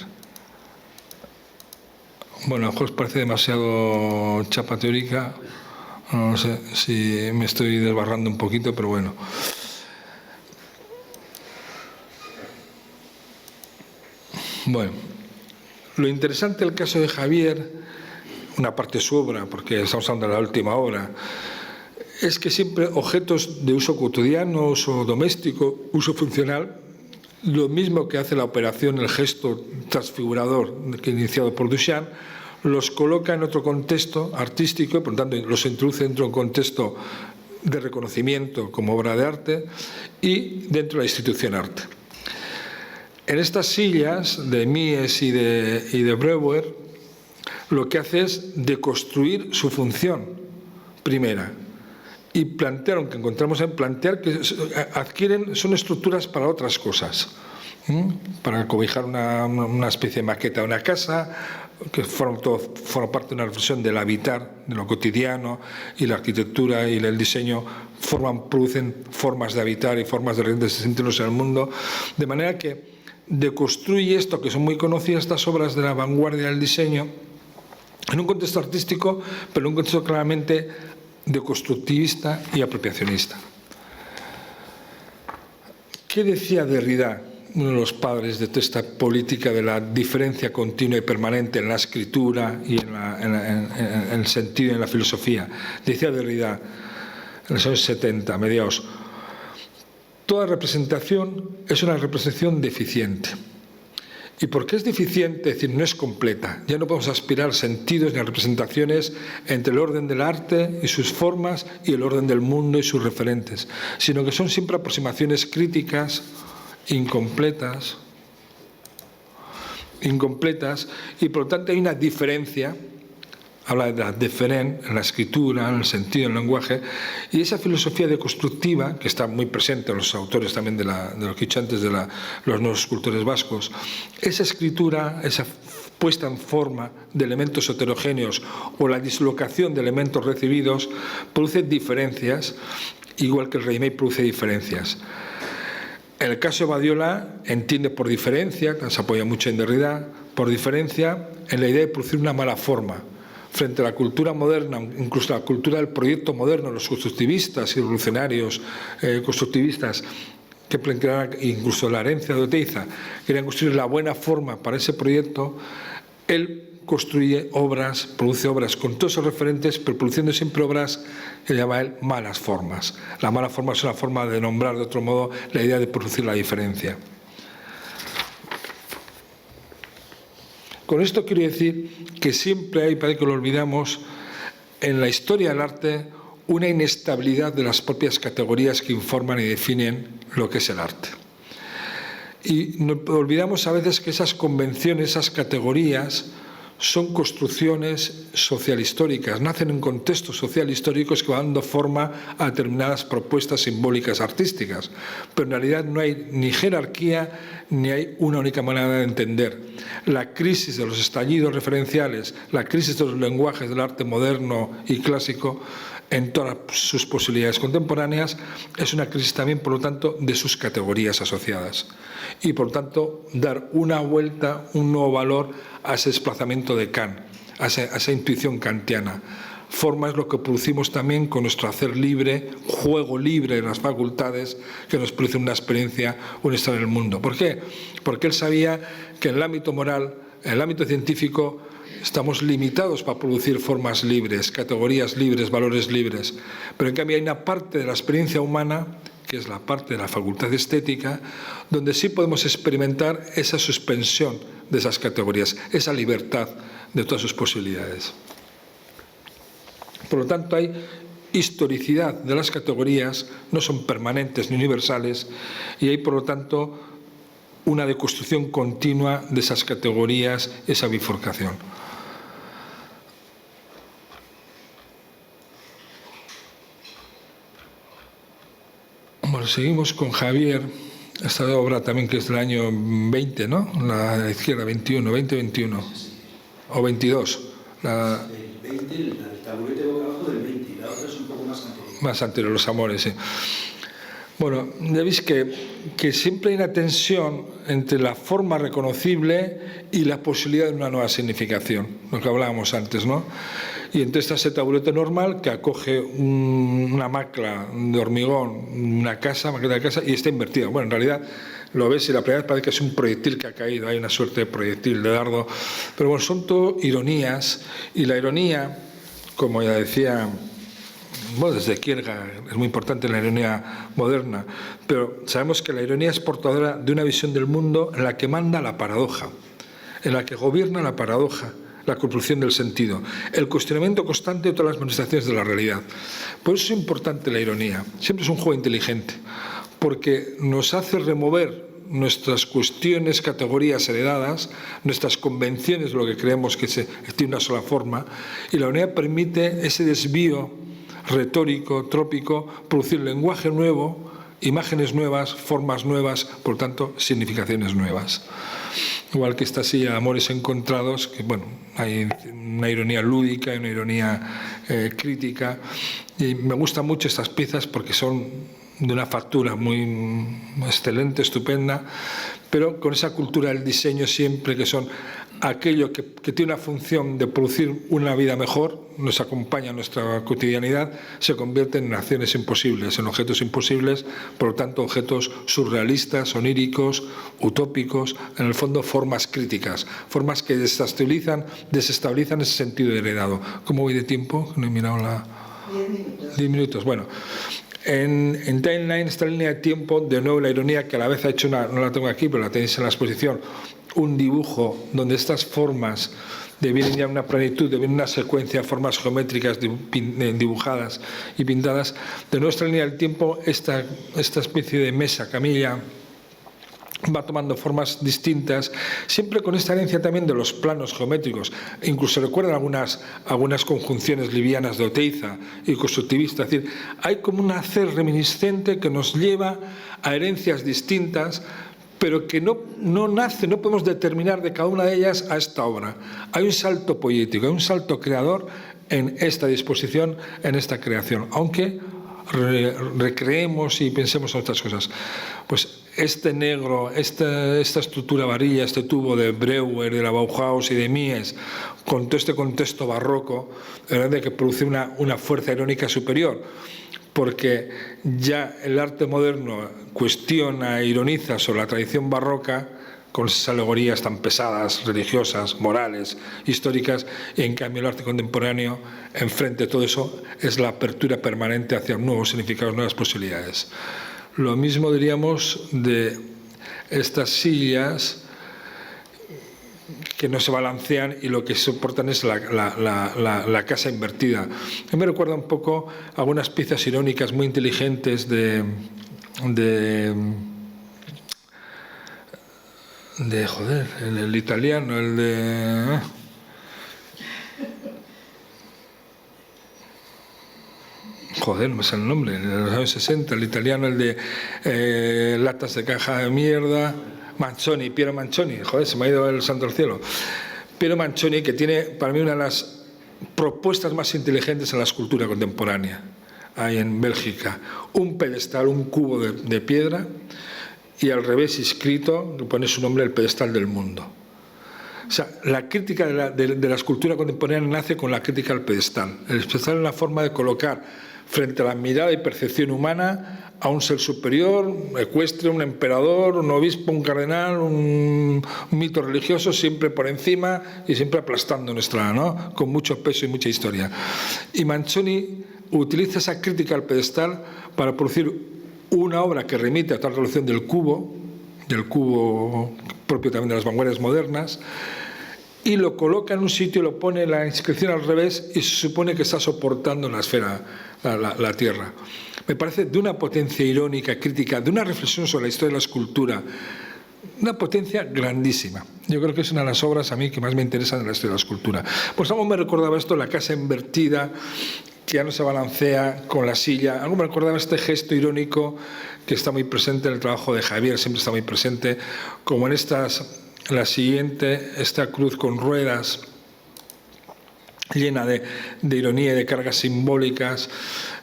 Speaker 2: Bueno, a lo mejor os parece demasiado chapa teórica, no sé si me estoy desbarrando un poquito, pero bueno. Bueno, lo interesante del caso de Javier, una parte de su obra, porque estamos hablando de la última obra, es que siempre objetos de uso cotidiano, uso doméstico, uso funcional, lo mismo que hace la operación, el gesto transfigurador que iniciado por Duchamp, los coloca en otro contexto artístico y por lo tanto los introduce dentro de un contexto de reconocimiento como obra de arte y dentro de la institución arte. En estas sillas de Mies y de Breuer, lo que hace es deconstruir su función primera y plantear, aunque encontramos en plantear que son estructuras para otras cosas, para cobijar una especie de maqueta de una casa, que forma parte de una reflexión del habitar, de lo cotidiano, y la arquitectura y el diseño producen formas de habitar y formas de sentirnos en el mundo, de manera que deconstruye esto, que son muy conocidas estas obras de la vanguardia del diseño, en un contexto artístico, pero en un contexto claramente deconstructivista y apropiacionista. ¿Qué decía Derrida, uno de los padres de toda esta política de la diferencia continua y permanente en la escritura y en el sentido y en la filosofía? Decía Derrida, en los años 70, mediados, toda representación es una representación deficiente. ¿Y por qué es deficiente? Es decir, no es completa. Ya no podemos aspirar sentidos ni a representaciones entre el orden del arte y sus formas y el orden del mundo y sus referentes, sino que son siempre aproximaciones críticas, incompletas, y por lo tanto hay una diferencia. Habla de la diferencia en la escritura, en el sentido, en el lenguaje, y esa filosofía deconstructiva, que está muy presente en los autores también de lo que he dicho antes, de los nuevos escultores vascos, esa escritura, esa puesta en forma de elementos heterogéneos o la dislocación de elementos recibidos, produce diferencias, igual que el ready-made produce diferencias. En el caso de Badiola, entiende por diferencia, que se apoya mucho en Derrida, por diferencia en la idea de producir una mala forma, frente a la cultura moderna, incluso la cultura del proyecto moderno, los constructivistas y revolucionarios constructivistas, que incluso la herencia de Oteiza, querían construir la buena forma para ese proyecto, él construye obras, produce obras con todos esos referentes, pero produciendo siempre obras que llama él malas formas. La mala forma es una forma de nombrar de otro modo la idea de producir la diferencia. Con esto quiero decir que siempre hay, parece que lo olvidamos, en la historia del arte una inestabilidad de las propias categorías que informan y definen lo que es el arte. Y nos olvidamos a veces que esas convenciones, esas categorías, son construcciones social-históricas, nacen en contextos social-históricos que van dando forma a determinadas propuestas simbólicas artísticas, pero en realidad no hay ni jerarquía ni hay una única manera de entender. La crisis de los estallidos referenciales, la crisis de los lenguajes del arte moderno y clásico en todas sus posibilidades contemporáneas es una crisis también, por lo tanto, de sus categorías asociadas y, por lo tanto, dar una vuelta, un nuevo valor a ese desplazamiento de Kant, a esa intuición kantiana, Forma es lo que producimos también con nuestro hacer libre, juego libre de las facultades que nos produce una experiencia, un estar en el mundo. ¿Por qué? Porque él sabía que en el ámbito moral, en el ámbito científico, estamos limitados para producir formas libres, categorías libres, valores libres. Pero en cambio hay una parte de la experiencia humana, que es la parte de la facultad estética, donde sí podemos experimentar esa suspensión de esas categorías, esa libertad de todas sus posibilidades. Por lo tanto, hay historicidad de las categorías, no son permanentes ni universales, y hay, por lo tanto, una deconstrucción continua de esas categorías, esa bifurcación. Bueno, seguimos con Javier, esta obra también que es del año 20, ¿no? La izquierda, 2021, o 22.
Speaker 3: El 20, el taburete boca abajo del 20, y la otra es un poco más anterior.
Speaker 2: Más anterior, los amores, sí. Bueno, ya veis que siempre hay una tensión entre la forma reconocible y la posibilidad de una nueva significación, lo que hablábamos antes, ¿no? Y entonces está ese taburete normal que acoge una macla de hormigón, una casa, maqueta de casa, y está invertida. Bueno, en realidad lo ves y la primera vez parece que es un proyectil que ha caído, hay una suerte de proyectil, de dardo. Pero bueno, son todo ironías, y la ironía, como ya decía, bueno, desde Kierkegaard, es muy importante la ironía moderna, pero sabemos que la ironía es portadora de una visión del mundo en la que manda la paradoja, en la que gobierna la paradoja, la construcción del sentido, el cuestionamiento constante de todas las manifestaciones de la realidad. Por eso es importante la ironía, siempre es un juego inteligente, porque nos hace remover nuestras cuestiones, categorías heredadas, nuestras convenciones de lo que creemos que tiene una sola forma, y la ironía permite ese desvío retórico, trópico, producir lenguaje nuevo, imágenes nuevas, formas nuevas, por tanto, significaciones nuevas. Igual que esta silla de amores encontrados, que bueno, hay una ironía lúdica, hay una ironía crítica, y me gustan mucho estas piezas porque son de una factura muy excelente, estupenda, pero con esa cultura del diseño siempre, que son aquello que tiene una función de producir una vida mejor, nos acompaña en nuestra cotidianidad, se convierten en acciones imposibles, en objetos imposibles, por lo tanto objetos surrealistas, oníricos, utópicos, en el fondo formas críticas, formas que desestabilizan ese sentido heredado. ¿Cómo voy de tiempo? No he mirado la...
Speaker 1: 10 minutos.
Speaker 2: 10 minutos, bueno. En Timeline, esta línea de tiempo, de nuevo la ironía, que a la vez ha hecho una, no la tengo aquí, pero la tenéis en la exposición, un dibujo donde estas formas devienen ya una plenitud, devienen una secuencia de formas geométricas dibujadas y pintadas. De nuestra línea del tiempo, esta especie de mesa, camilla, va tomando formas distintas, siempre con esta herencia también de los planos geométricos. Incluso recuerdan algunas conjunciones livianas de Oteiza y constructivista. Es decir, hay como un hacer reminiscente que nos lleva a herencias distintas, pero que no nace, no podemos determinar de cada una de ellas a esta obra. Hay un salto poético, hay un salto creador en esta disposición, en esta creación, aunque recreemos y pensemos en otras cosas. Pues este negro, esta estructura varilla, este tubo de Breuer, de la Bauhaus y de Mies, con todo este contexto barroco, de que produce una fuerza irónica superior, porque ya el arte moderno cuestiona e ironiza sobre la tradición barroca con esas alegorías tan pesadas, religiosas, morales, históricas, y en cambio el arte contemporáneo, enfrente de todo eso, es la apertura permanente hacia nuevos significados, nuevas posibilidades. Lo mismo diríamos de estas sillas que no se balancean y lo que soportan es la casa invertida. A mí me recuerda un poco algunas piezas irónicas muy inteligentes de joder, el italiano, el de... Joder, no me sale el nombre, en los años 60, el italiano, el de latas de caja de mierda, Manzoni, Piero Manzoni, joder, se me ha ido el santo al cielo. Piero Manzoni, que tiene para mí una de las propuestas más inteligentes en la escultura contemporánea, ahí en Bélgica. Un pedestal, un cubo de piedra, y al revés escrito, que pone su nombre, el pedestal del mundo. O sea, la crítica de la escultura contemporánea nace con la crítica al pedestal. El pedestal es una forma de colocar frente a la mirada y percepción humana a un ser superior, ecuestre, un emperador, un obispo, un cardenal, un mito religioso, siempre por encima y siempre aplastando nuestra, ¿no? Con mucho peso y mucha historia. Y Manzoni utiliza esa crítica al pedestal para producir una obra que remite a toda la relación del cubo propio también de las vanguardias modernas, y lo coloca en un sitio, lo pone la inscripción al revés y se supone que está soportando la esfera, la Tierra. Me parece de una potencia irónica, crítica, de una reflexión sobre la historia de la escultura, una potencia grandísima. Yo creo que es una de las obras a mí que más me interesan de la historia de la escultura. Pues algo me recordaba esto, la casa invertida, que ya no se balancea con la silla. Algo me recordaba este gesto irónico que está muy presente en el trabajo de Javier, siempre está muy presente, como en la siguiente, esta cruz con ruedas, llena de ironía y de cargas simbólicas,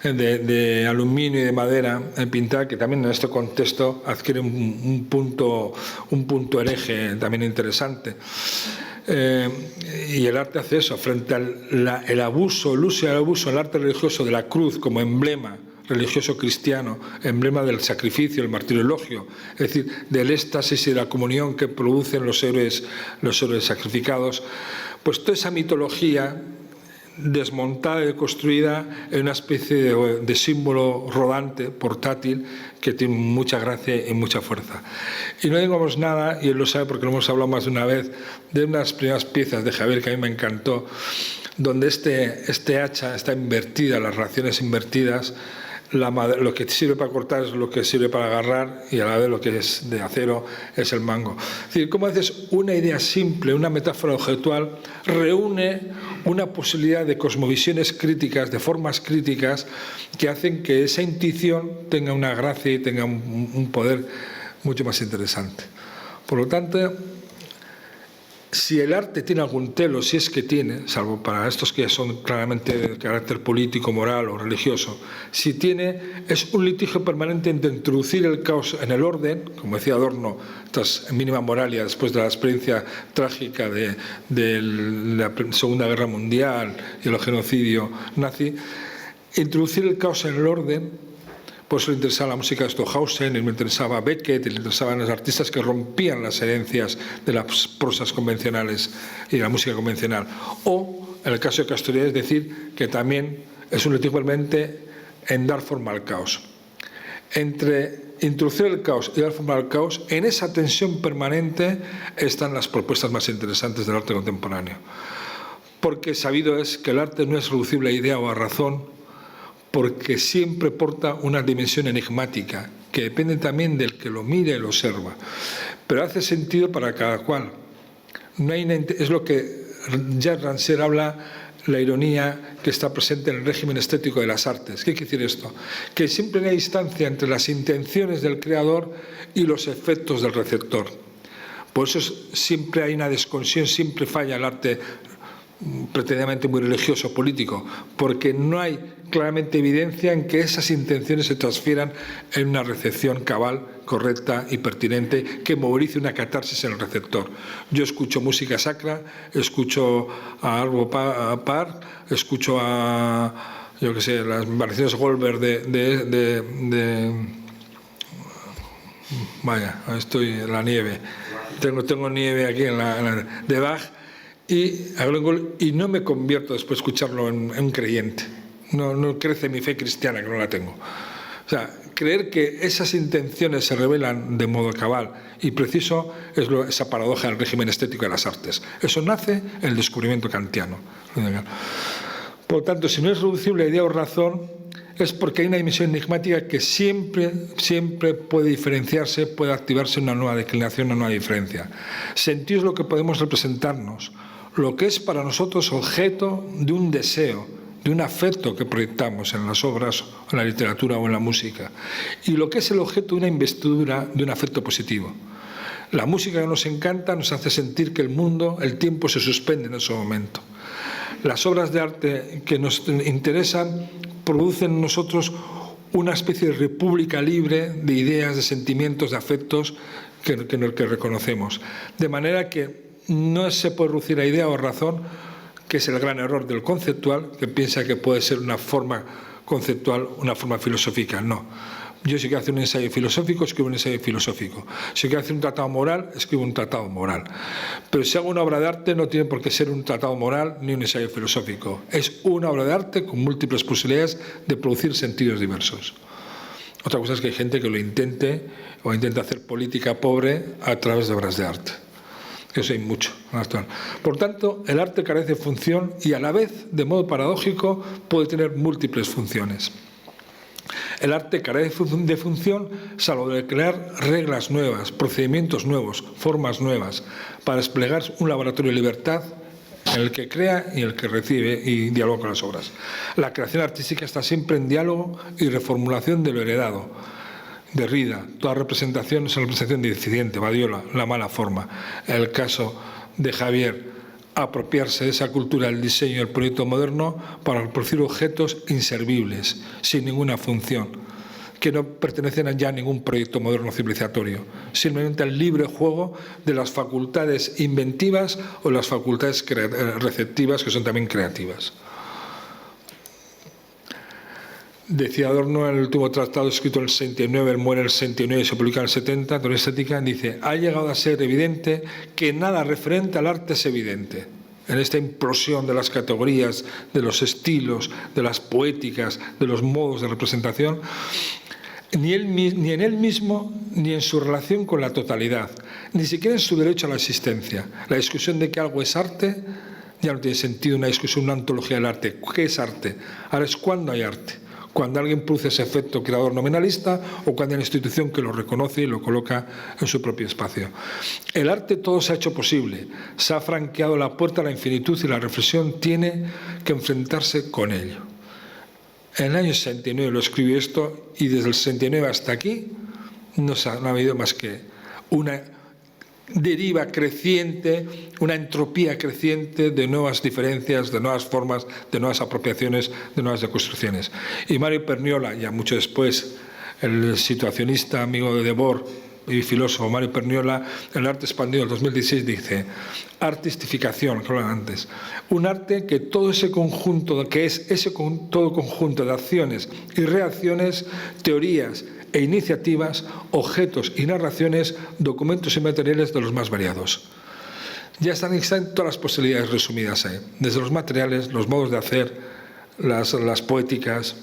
Speaker 2: de aluminio y de madera pintada, que también en este contexto adquiere un punto hereje también interesante. Y el arte hace eso, frente al el abuso, el uso y el abuso del arte religioso de la cruz como emblema religioso cristiano, emblema del sacrificio, el martirologio, es decir, del éxtasis y de la comunión que producen los héroes sacrificados. Pues toda esa mitología desmontada y deconstruida en una especie de símbolo rodante, portátil, que tiene mucha gracia y mucha fuerza. Y no digamos nada, y él lo sabe porque lo hemos hablado más de una vez, de unas primeras piezas de Javier que a mí me encantó, donde este hacha está invertida, las relaciones invertidas, lo que sirve para cortar es lo que sirve para agarrar, y a la vez lo que es de acero es el mango. Es decir, cómo a veces una idea simple, una metáfora objetual, reúne una posibilidad de cosmovisiones críticas, de formas críticas, que hacen que esa intuición tenga una gracia y tenga un poder mucho más interesante. Por lo tanto, si el arte tiene algún telo, si es que tiene, salvo para estos que son claramente de carácter político, moral o religioso, si tiene, es un litigio permanente entre introducir el caos en el orden, como decía Adorno, tras mínima moralia, después de la experiencia trágica de la Segunda Guerra Mundial y el genocidio nazi, introducir el caos en el orden. Por eso le interesaba la música de Stockhausen, le interesaba Beckett, le interesaban los artistas que rompían las herencias de las prosas convencionales y de la música convencional. O, en el caso de Castoriadis, decir que también es un litigio permanente en dar forma al caos. Entre introducir el caos y dar forma al caos, en esa tensión permanente están las propuestas más interesantes del arte contemporáneo. Porque sabido es que el arte no es reducible a idea o a razón, porque siempre porta una dimensión enigmática, que depende también del que lo mire y lo observa, pero hace sentido para cada cual. Es lo que Jacques Rancière habla, la ironía que está presente en el régimen estético de las artes. ¿Qué quiere decir esto? Que siempre hay distancia entre las intenciones del creador y los efectos del receptor. Por eso siempre hay una desconexión, siempre falla el arte pretendidamente muy religioso, político, porque no hay claramente evidencia en que esas intenciones se transfieran en una recepción cabal, correcta y pertinente que movilice una catarsis en el receptor. Yo escucho música sacra, escucho a Arvo Pärt, escucho a, yo qué sé, las variaciones Goldberg vaya, estoy en la nieve, tengo nieve aquí de Bach, y no me convierto después de escucharlo en un creyente. No crece mi fe cristiana, que no la tengo. O sea, creer que esas intenciones se revelan de modo cabal y preciso es esa paradoja del régimen estético de las artes. Eso nace en el descubrimiento kantiano. Por lo tanto, si no es reducible a idea o razón, es porque hay una dimensión enigmática que siempre puede diferenciarse, puede activarse una nueva declinación, una nueva diferencia. Sentir es lo que podemos representarnos, lo que es para nosotros objeto de un deseo, de un afecto que proyectamos en las obras, en la literatura o en la música, y lo que es el objeto de una investidura de un afecto positivo. La música que nos encanta nos hace sentir que el mundo, el tiempo se suspende en ese momento. Las obras de arte que nos interesan producen en nosotros una especie de república libre de ideas, de sentimientos, de afectos que reconocemos. De manera que no se puede reducir a idea o razón, que es el gran error del conceptual, que piensa que puede ser una forma conceptual, una forma filosófica. No. Yo si quiero hacer un ensayo filosófico, escribo un ensayo filosófico. Si quiero hacer un tratado moral, escribo un tratado moral. Pero si hago una obra de arte, no tiene por qué ser un tratado moral ni un ensayo filosófico. Es una obra de arte con múltiples posibilidades de producir sentidos diversos. Otra cosa es que hay gente que lo intente o intenta hacer política pobre a través de obras de arte. Eso hay mucho. Por tanto, el arte carece de función y a la vez, de modo paradójico, puede tener múltiples funciones. El arte carece de función salvo de crear reglas nuevas, procedimientos nuevos, formas nuevas, para desplegar un laboratorio de libertad en el que crea y en el que recibe y dialoga con las obras. La creación artística está siempre en diálogo y reformulación de lo heredado. Derrida, toda representación es una representación deficiente, Badiola, la mala forma. En el caso de Javier, apropiarse de esa cultura del diseño del proyecto moderno para producir objetos inservibles, sin ninguna función, que no pertenecen ya a ningún proyecto moderno civilizatorio, simplemente al libre juego de las facultades inventivas o las facultades receptivas, que son también creativas. Decía Adorno en el último tratado escrito en el 69, él muere en el 69 y se publica en el 70, Teoría Estética, dice: ha llegado a ser evidente que nada referente al arte es evidente. En esta implosión de las categorías, de los estilos, de las poéticas, de los modos de representación, ni en él mismo, ni en su relación con la totalidad, ni siquiera en su derecho a la existencia. La discusión de que algo es arte ya no tiene sentido, una discusión, una ontología del arte. ¿Qué es arte? Ahora es cuándo hay arte. Cuando alguien produce ese efecto creador nominalista o cuando hay una institución que lo reconoce y lo coloca en su propio espacio. El arte todo se ha hecho posible, se ha franqueado la puerta a la infinitud y la reflexión tiene que enfrentarse con ello. En el año 69 lo escribí esto y desde el 69 hasta aquí no ha habido más que una deriva creciente, una entropía creciente de nuevas diferencias, de nuevas formas, de nuevas apropiaciones, de nuevas deconstrucciones. Y Mario Perniola, ya mucho después, el situacionista amigo de Debord y filósofo Mario Perniola, en el Arte Expandido del 2016 dice: artistificación, que hablan antes, un arte que todo ese conjunto, que es todo conjunto de acciones y reacciones, teorías e iniciativas, objetos y narraciones, documentos y materiales de los más variados. Ya están todas las posibilidades resumidas ahí, desde los materiales, los modos de hacer, las poéticas,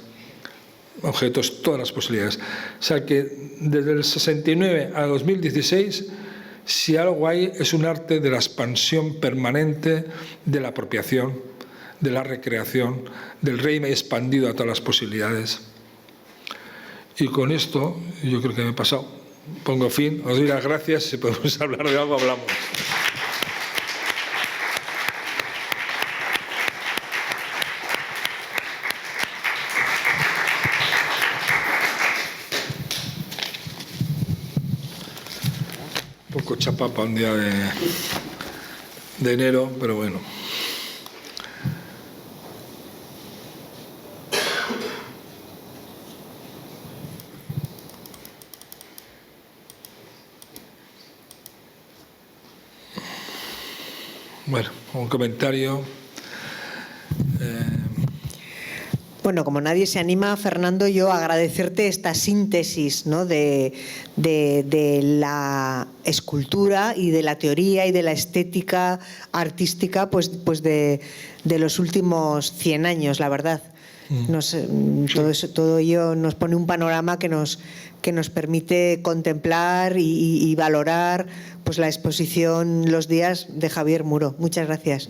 Speaker 2: objetos, todas las posibilidades. O sea que desde el 69 a 2016, si algo hay, es un arte de la expansión permanente, de la apropiación, de la recreación, del régimen expandido a todas las posibilidades. Y con esto, yo creo que me he pasado. Pongo fin, os doy las gracias. Si podemos hablar de algo, hablamos. Un poco chapapa un día de enero, pero bueno. Bueno, un comentario.
Speaker 1: Bueno, como nadie se anima, Fernando, yo agradecerte esta síntesis, ¿no?, de la escultura y de la teoría y de la estética artística pues de los últimos 100 años, la verdad. Todo ello nos pone un panorama que nos permite contemplar y valorar pues la exposición Los días de Javier Muro. Muchas gracias.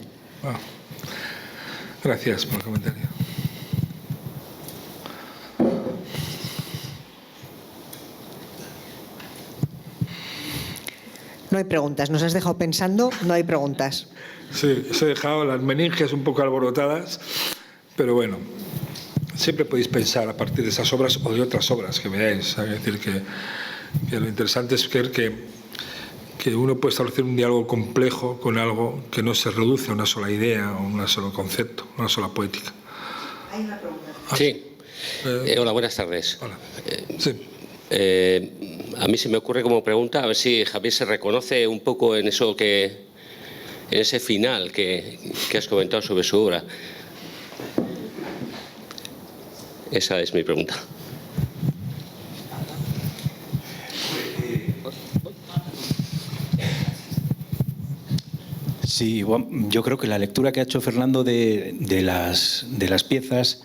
Speaker 2: Gracias por el comentario.
Speaker 1: No hay preguntas. Nos has dejado pensando, no hay preguntas.
Speaker 2: Sí, os he dejado las meninges un poco alborotadas, pero bueno, siempre podéis pensar a partir de esas obras o de otras obras que veáis. Es decir, que lo interesante es ver que uno puede establecer un diálogo complejo con algo que no se reduce a una sola idea o un solo concepto, una sola poética.
Speaker 1: Hay una pregunta.
Speaker 4: Sí. Hola, buenas tardes.
Speaker 2: Hola. Sí.
Speaker 4: A mí se me ocurre como pregunta, a ver si Javier se reconoce un poco en eso que en ese final que has comentado sobre su obra. Esa es mi pregunta.
Speaker 5: Sí, bueno, yo creo que la lectura que ha hecho Fernando de las piezas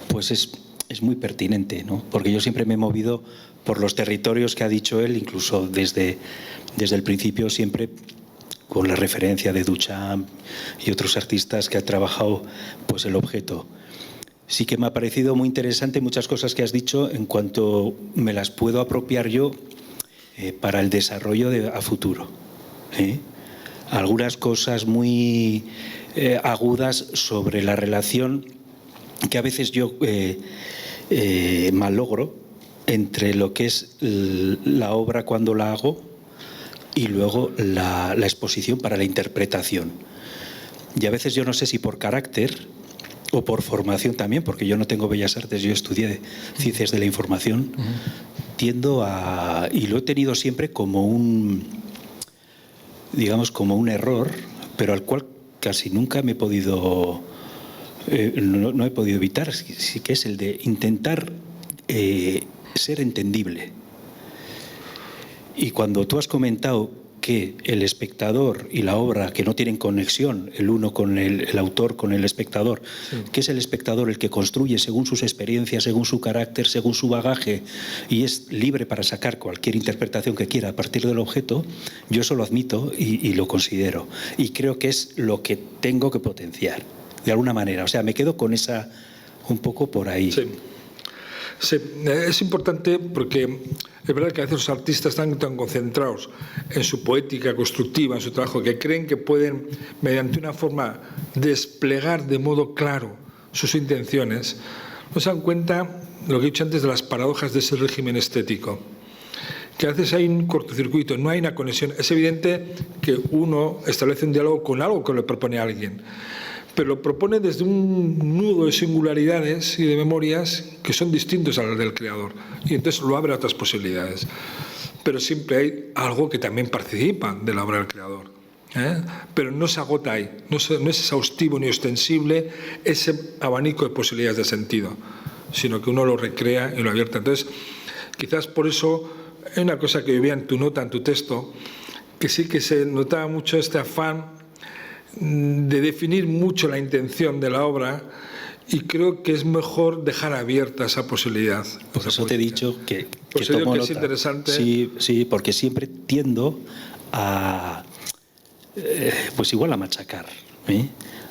Speaker 5: pues es muy pertinente, ¿no? Porque yo siempre me he movido por los territorios que ha dicho él, incluso desde el principio, siempre con la referencia de Duchamp y otros artistas que han trabajado pues el objeto. Sí que me ha parecido muy interesante muchas cosas que has dicho en cuanto me las puedo apropiar yo para el desarrollo a futuro. Algunas cosas muy agudas sobre la relación que a veces yo malogro entre lo que es la obra cuando la hago y luego la exposición para la interpretación. Y a veces yo no sé si por carácter o por formación también, porque yo no tengo Bellas Artes, yo estudié Ciencias de la Información, tiendo a... y lo he tenido siempre como digamos, como un error, pero al cual casi nunca me he podido, no he podido evitar, sí que es el de intentar ser entendible. Y cuando tú has comentado que el espectador y la obra que no tienen conexión, el uno con el autor, con el espectador, sí, que es el espectador el que construye según sus experiencias, según su carácter, según su bagaje, y es libre para sacar cualquier interpretación que quiera a partir del objeto, yo eso lo admito y lo considero. Y creo que es lo que tengo que potenciar, de alguna manera. O sea, me quedo con esa, un poco por ahí.
Speaker 2: Sí. Sí, es importante porque es verdad que a veces los artistas están tan concentrados en su poética constructiva, en su trabajo, que creen que pueden, mediante una forma, desplegar de modo claro sus intenciones. No se dan cuenta, lo que he dicho antes, de las paradojas de ese régimen estético, que a veces hay un cortocircuito, no hay una conexión. Es evidente que uno establece un diálogo con algo que le propone a alguien, pero lo propone desde un nudo de singularidades y de memorias que son distintos a las del creador, y entonces lo abre a otras posibilidades. Pero siempre hay algo que también participa de la obra del creador, pero no se agota ahí, no es exhaustivo ni ostensible ese abanico de posibilidades de sentido, sino que uno lo recrea y lo abierta. Entonces, quizás por eso hay una cosa que vivía en tu nota, en tu texto, que sí que se notaba mucho este afán de definir mucho la intención de la obra, y creo que es mejor dejar abierta esa posibilidad.
Speaker 5: Por eso te he dicho que
Speaker 2: tomo nota. Es interesante.
Speaker 5: Sí, porque siempre tiendo a, pues igual a machacar,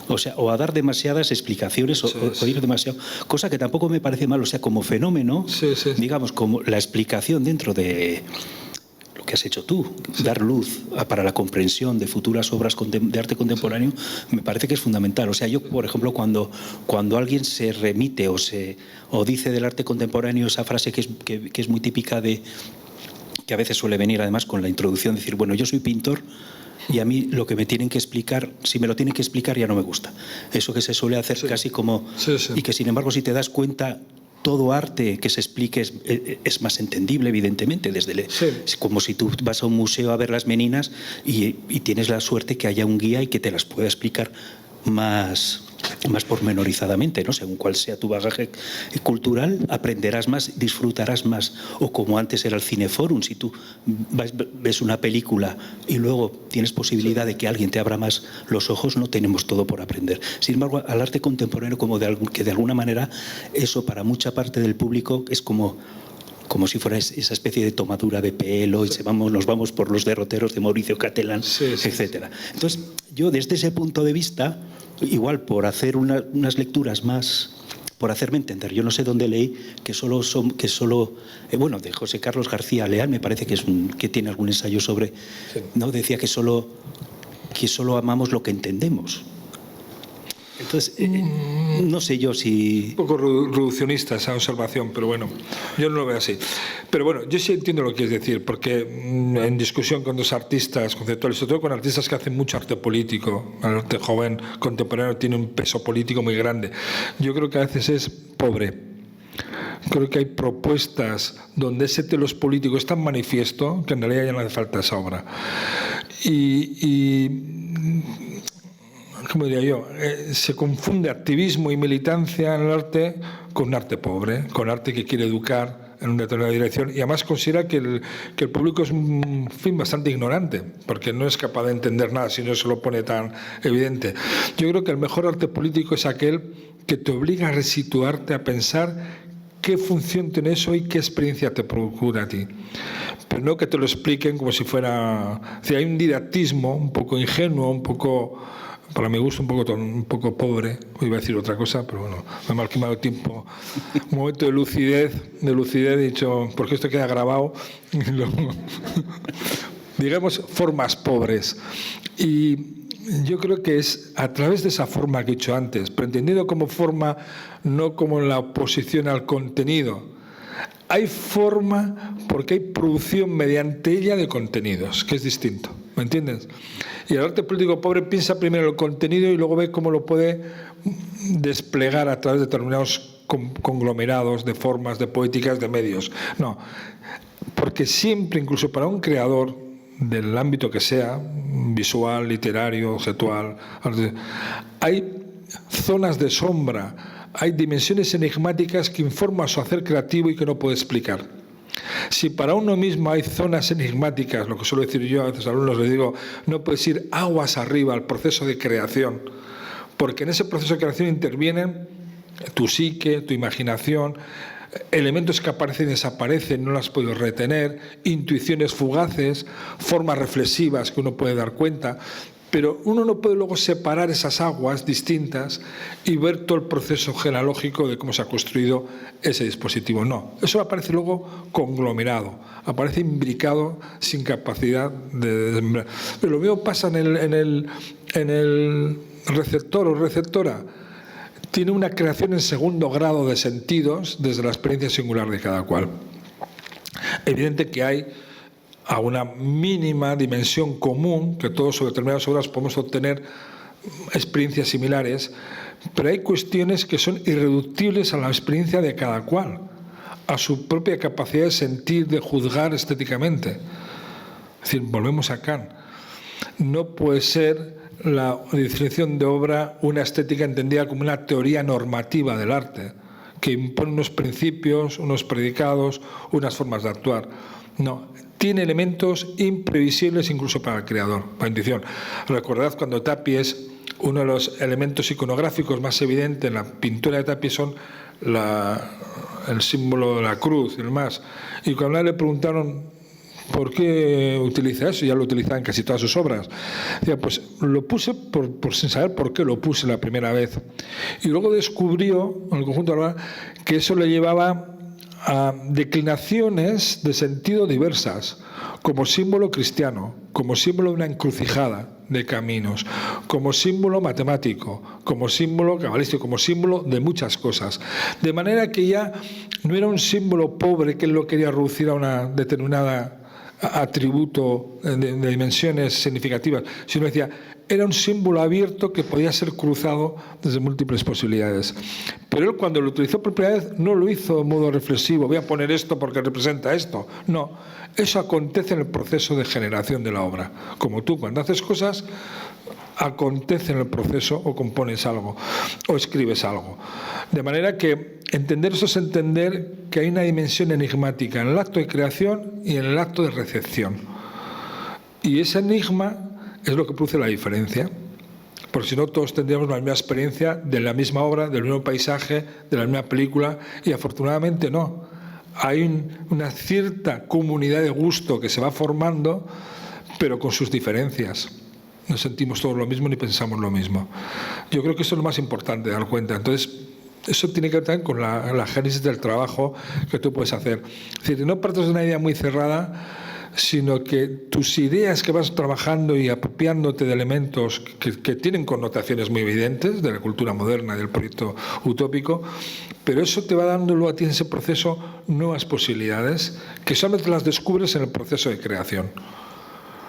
Speaker 5: o sea, o a dar demasiadas explicaciones, o ir demasiado, cosa que tampoco me parece mal. O sea, como fenómeno, digamos, como la explicación dentro de lo que has hecho tú, dar luz para la comprensión de futuras obras de arte contemporáneo, me parece que es fundamental. O sea, yo, por ejemplo, cuando alguien se remite o dice del arte contemporáneo esa frase que es muy típica que a veces suele venir además con la introducción, decir, bueno, yo soy pintor y a mí lo que me tienen que explicar, si me lo tienen que explicar ya no me gusta. Eso que se suele hacer casi como... Y que sin embargo, si te das cuenta, todo arte que se explique es más entendible, evidentemente, es como si tú vas a un museo a ver las meninas y tienes la suerte que haya un guía y que te las pueda explicar más pormenorizadamente, ¿no? Según cuál sea tu bagaje cultural, aprenderás más, disfrutarás más. O como antes era el Cineforum, si tú ves una película y luego tienes posibilidad de que alguien te abra más los ojos, no tenemos todo por aprender. Sin embargo, al arte contemporáneo, que de alguna manera eso para mucha parte del público es como si fuera esa especie de tomadura de pelo, y nos vamos por los derroteros de Mauricio Catalán, etcétera. Entonces, yo desde ese punto de vista, igual por hacer unas lecturas más, por hacerme entender, yo no sé dónde leí que bueno, de José Carlos García Leal, me parece que tiene algún ensayo sobre, ¿no? Decía que solo amamos lo que entendemos. Entonces, no sé yo si...
Speaker 2: Un poco reduccionista esa observación, pero bueno, yo no lo veo así. Pero bueno, yo sí entiendo lo que quieres decir, porque en discusión con dos artistas conceptuales, sobre todo con artistas que hacen mucho arte político, el arte joven contemporáneo tiene un peso político muy grande. Yo creo que a veces es pobre. Creo que hay propuestas donde ese telos político es tan manifiesto que en realidad ya no hace falta esa obra. ¿cómo diría yo? Se confunde activismo y militancia en el arte con un arte pobre, con arte que quiere educar en una determinada dirección, y además considera que el público es un fin bastante ignorante, porque no es capaz de entender nada si no se lo pone tan evidente. Yo creo que el mejor arte político es aquel que te obliga a resituarte, a pensar qué función tiene eso y qué experiencia te procura a ti. Pero no que te lo expliquen como si fuera... Si hay un didactismo un poco ingenuo, un poco, para mi gusto, un poco pobre. Iba a decir otra cosa, pero bueno, me ha malquimado el tiempo. Un momento de lucidez, he dicho, porque esto queda grabado. Digamos, formas pobres. Y yo creo que es a través de esa forma que he dicho antes, pero entendido como forma, no como la oposición al contenido. Hay forma porque hay producción mediante ella de contenidos, que es distinto, ¿me entiendes? Y el arte político pobre piensa primero en el contenido y luego ve cómo lo puede desplegar a través de determinados conglomerados de formas, de poéticas, de medios. No, porque siempre, incluso para un creador del ámbito que sea, visual, literario, objetual, hay zonas de sombra, hay dimensiones enigmáticas que informan su hacer creativo y que no puede explicar. Si para uno mismo hay zonas enigmáticas, lo que suelo decir yo a veces a los alumnos, les digo, no puedes ir aguas arriba al proceso de creación, porque en ese proceso de creación intervienen tu psique, tu imaginación, elementos que aparecen y desaparecen, no las puedes retener, intuiciones fugaces, formas reflexivas que uno puede dar cuenta, pero uno no puede luego separar esas aguas distintas y ver todo el proceso genealógico de cómo se ha construido ese dispositivo. No, eso aparece luego conglomerado, aparece imbricado sin capacidad de... Pero lo mismo pasa en el receptor o receptora. Tiene una creación en segundo grado de sentidos desde la experiencia singular de cada cual. Evidente que hay a una mínima dimensión común, que todos sobre determinadas obras podemos obtener experiencias similares, pero hay cuestiones que son irreductibles a la experiencia de cada cual, a su propia capacidad de sentir, de juzgar estéticamente. Es decir, volvemos a Kant. No puede ser la definición de obra una estética entendida como una teoría normativa del arte, que impone unos principios, unos predicados, unas formas de actuar. No, tiene elementos imprevisibles incluso para el creador, para la intuición. Recordad cuando Tapies, uno de los elementos iconográficos más evidentes en la pintura de Tapies son el símbolo de la cruz y demás. Y cuando le preguntaron ¿por qué utiliza eso? Ya lo utiliza en casi todas sus obras. Decía, pues lo puse por sin saber por qué lo puse la primera vez. Y luego descubrió, en el conjunto de la obra, que eso le llevaba a declinaciones de sentido diversas, como símbolo cristiano, como símbolo de una encrucijada de caminos, como símbolo matemático, como símbolo cabalístico, como símbolo de muchas cosas. De manera que ya no era un símbolo pobre que él lo quería reducir a una determinada atributo de dimensiones significativas, sino decía, era un símbolo abierto que podía ser cruzado desde múltiples posibilidades. Pero él cuando lo utilizó por primera vez no lo hizo de modo reflexivo, voy a poner esto porque representa esto. No, eso acontece en el proceso de generación de la obra. Como tú cuando haces cosas, acontece en el proceso o compones algo o escribes algo. De manera que entender eso es entender que hay una dimensión enigmática en el acto de creación y en el acto de recepción. Y ese enigma es lo que produce la diferencia, porque si no todos tendríamos la misma experiencia de la misma obra, del mismo paisaje, de la misma película, y afortunadamente no. Hay una cierta comunidad de gusto que se va formando, pero con sus diferencias. No sentimos todos lo mismo ni pensamos lo mismo. Yo creo que eso es lo más importante, dar cuenta. Entonces, eso tiene que ver también con la génesis del trabajo que tú puedes hacer. Es decir, no partes de una idea muy cerrada, sino que tus ideas que vas trabajando y apropiándote de elementos que tienen connotaciones muy evidentes de la cultura moderna, del proyecto utópico, pero eso te va dando luego a ti en ese proceso nuevas posibilidades que solamente las descubres en el proceso de creación.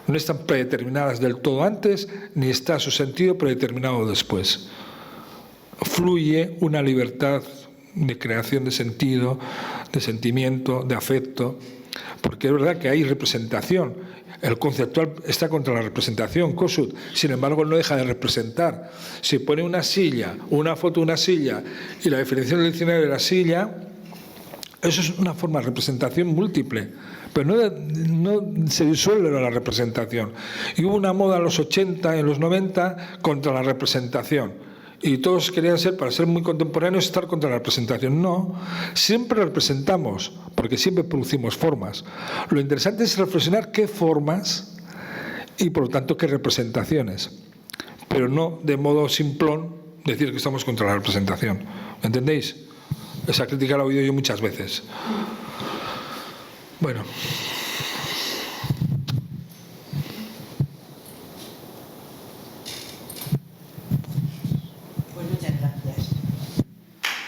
Speaker 2: No están predeterminadas del todo antes, ni está su sentido predeterminado después. Fluye una libertad de creación de sentido, de sentimiento, de afecto, porque es verdad que hay representación. El conceptual está contra la representación, Kossuth. Sin embargo, no deja de representar. Si pone una silla, una foto de una silla y la definición del diccionario de la silla, eso es una forma de representación múltiple. Pero no se disuelve la representación. Y hubo una moda en los 80, en los 90, contra la representación. Y todos querían ser, para ser muy contemporáneos, estar contra la representación. No, siempre representamos, porque siempre producimos formas. Lo interesante es reflexionar qué formas y, por lo tanto, qué representaciones. Pero no de modo simplón decir que estamos contra la representación. ¿Me entendéis? Esa crítica la he oído yo muchas veces. Bueno.
Speaker 1: Pues muchas gracias.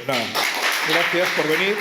Speaker 2: Nada, gracias por venir.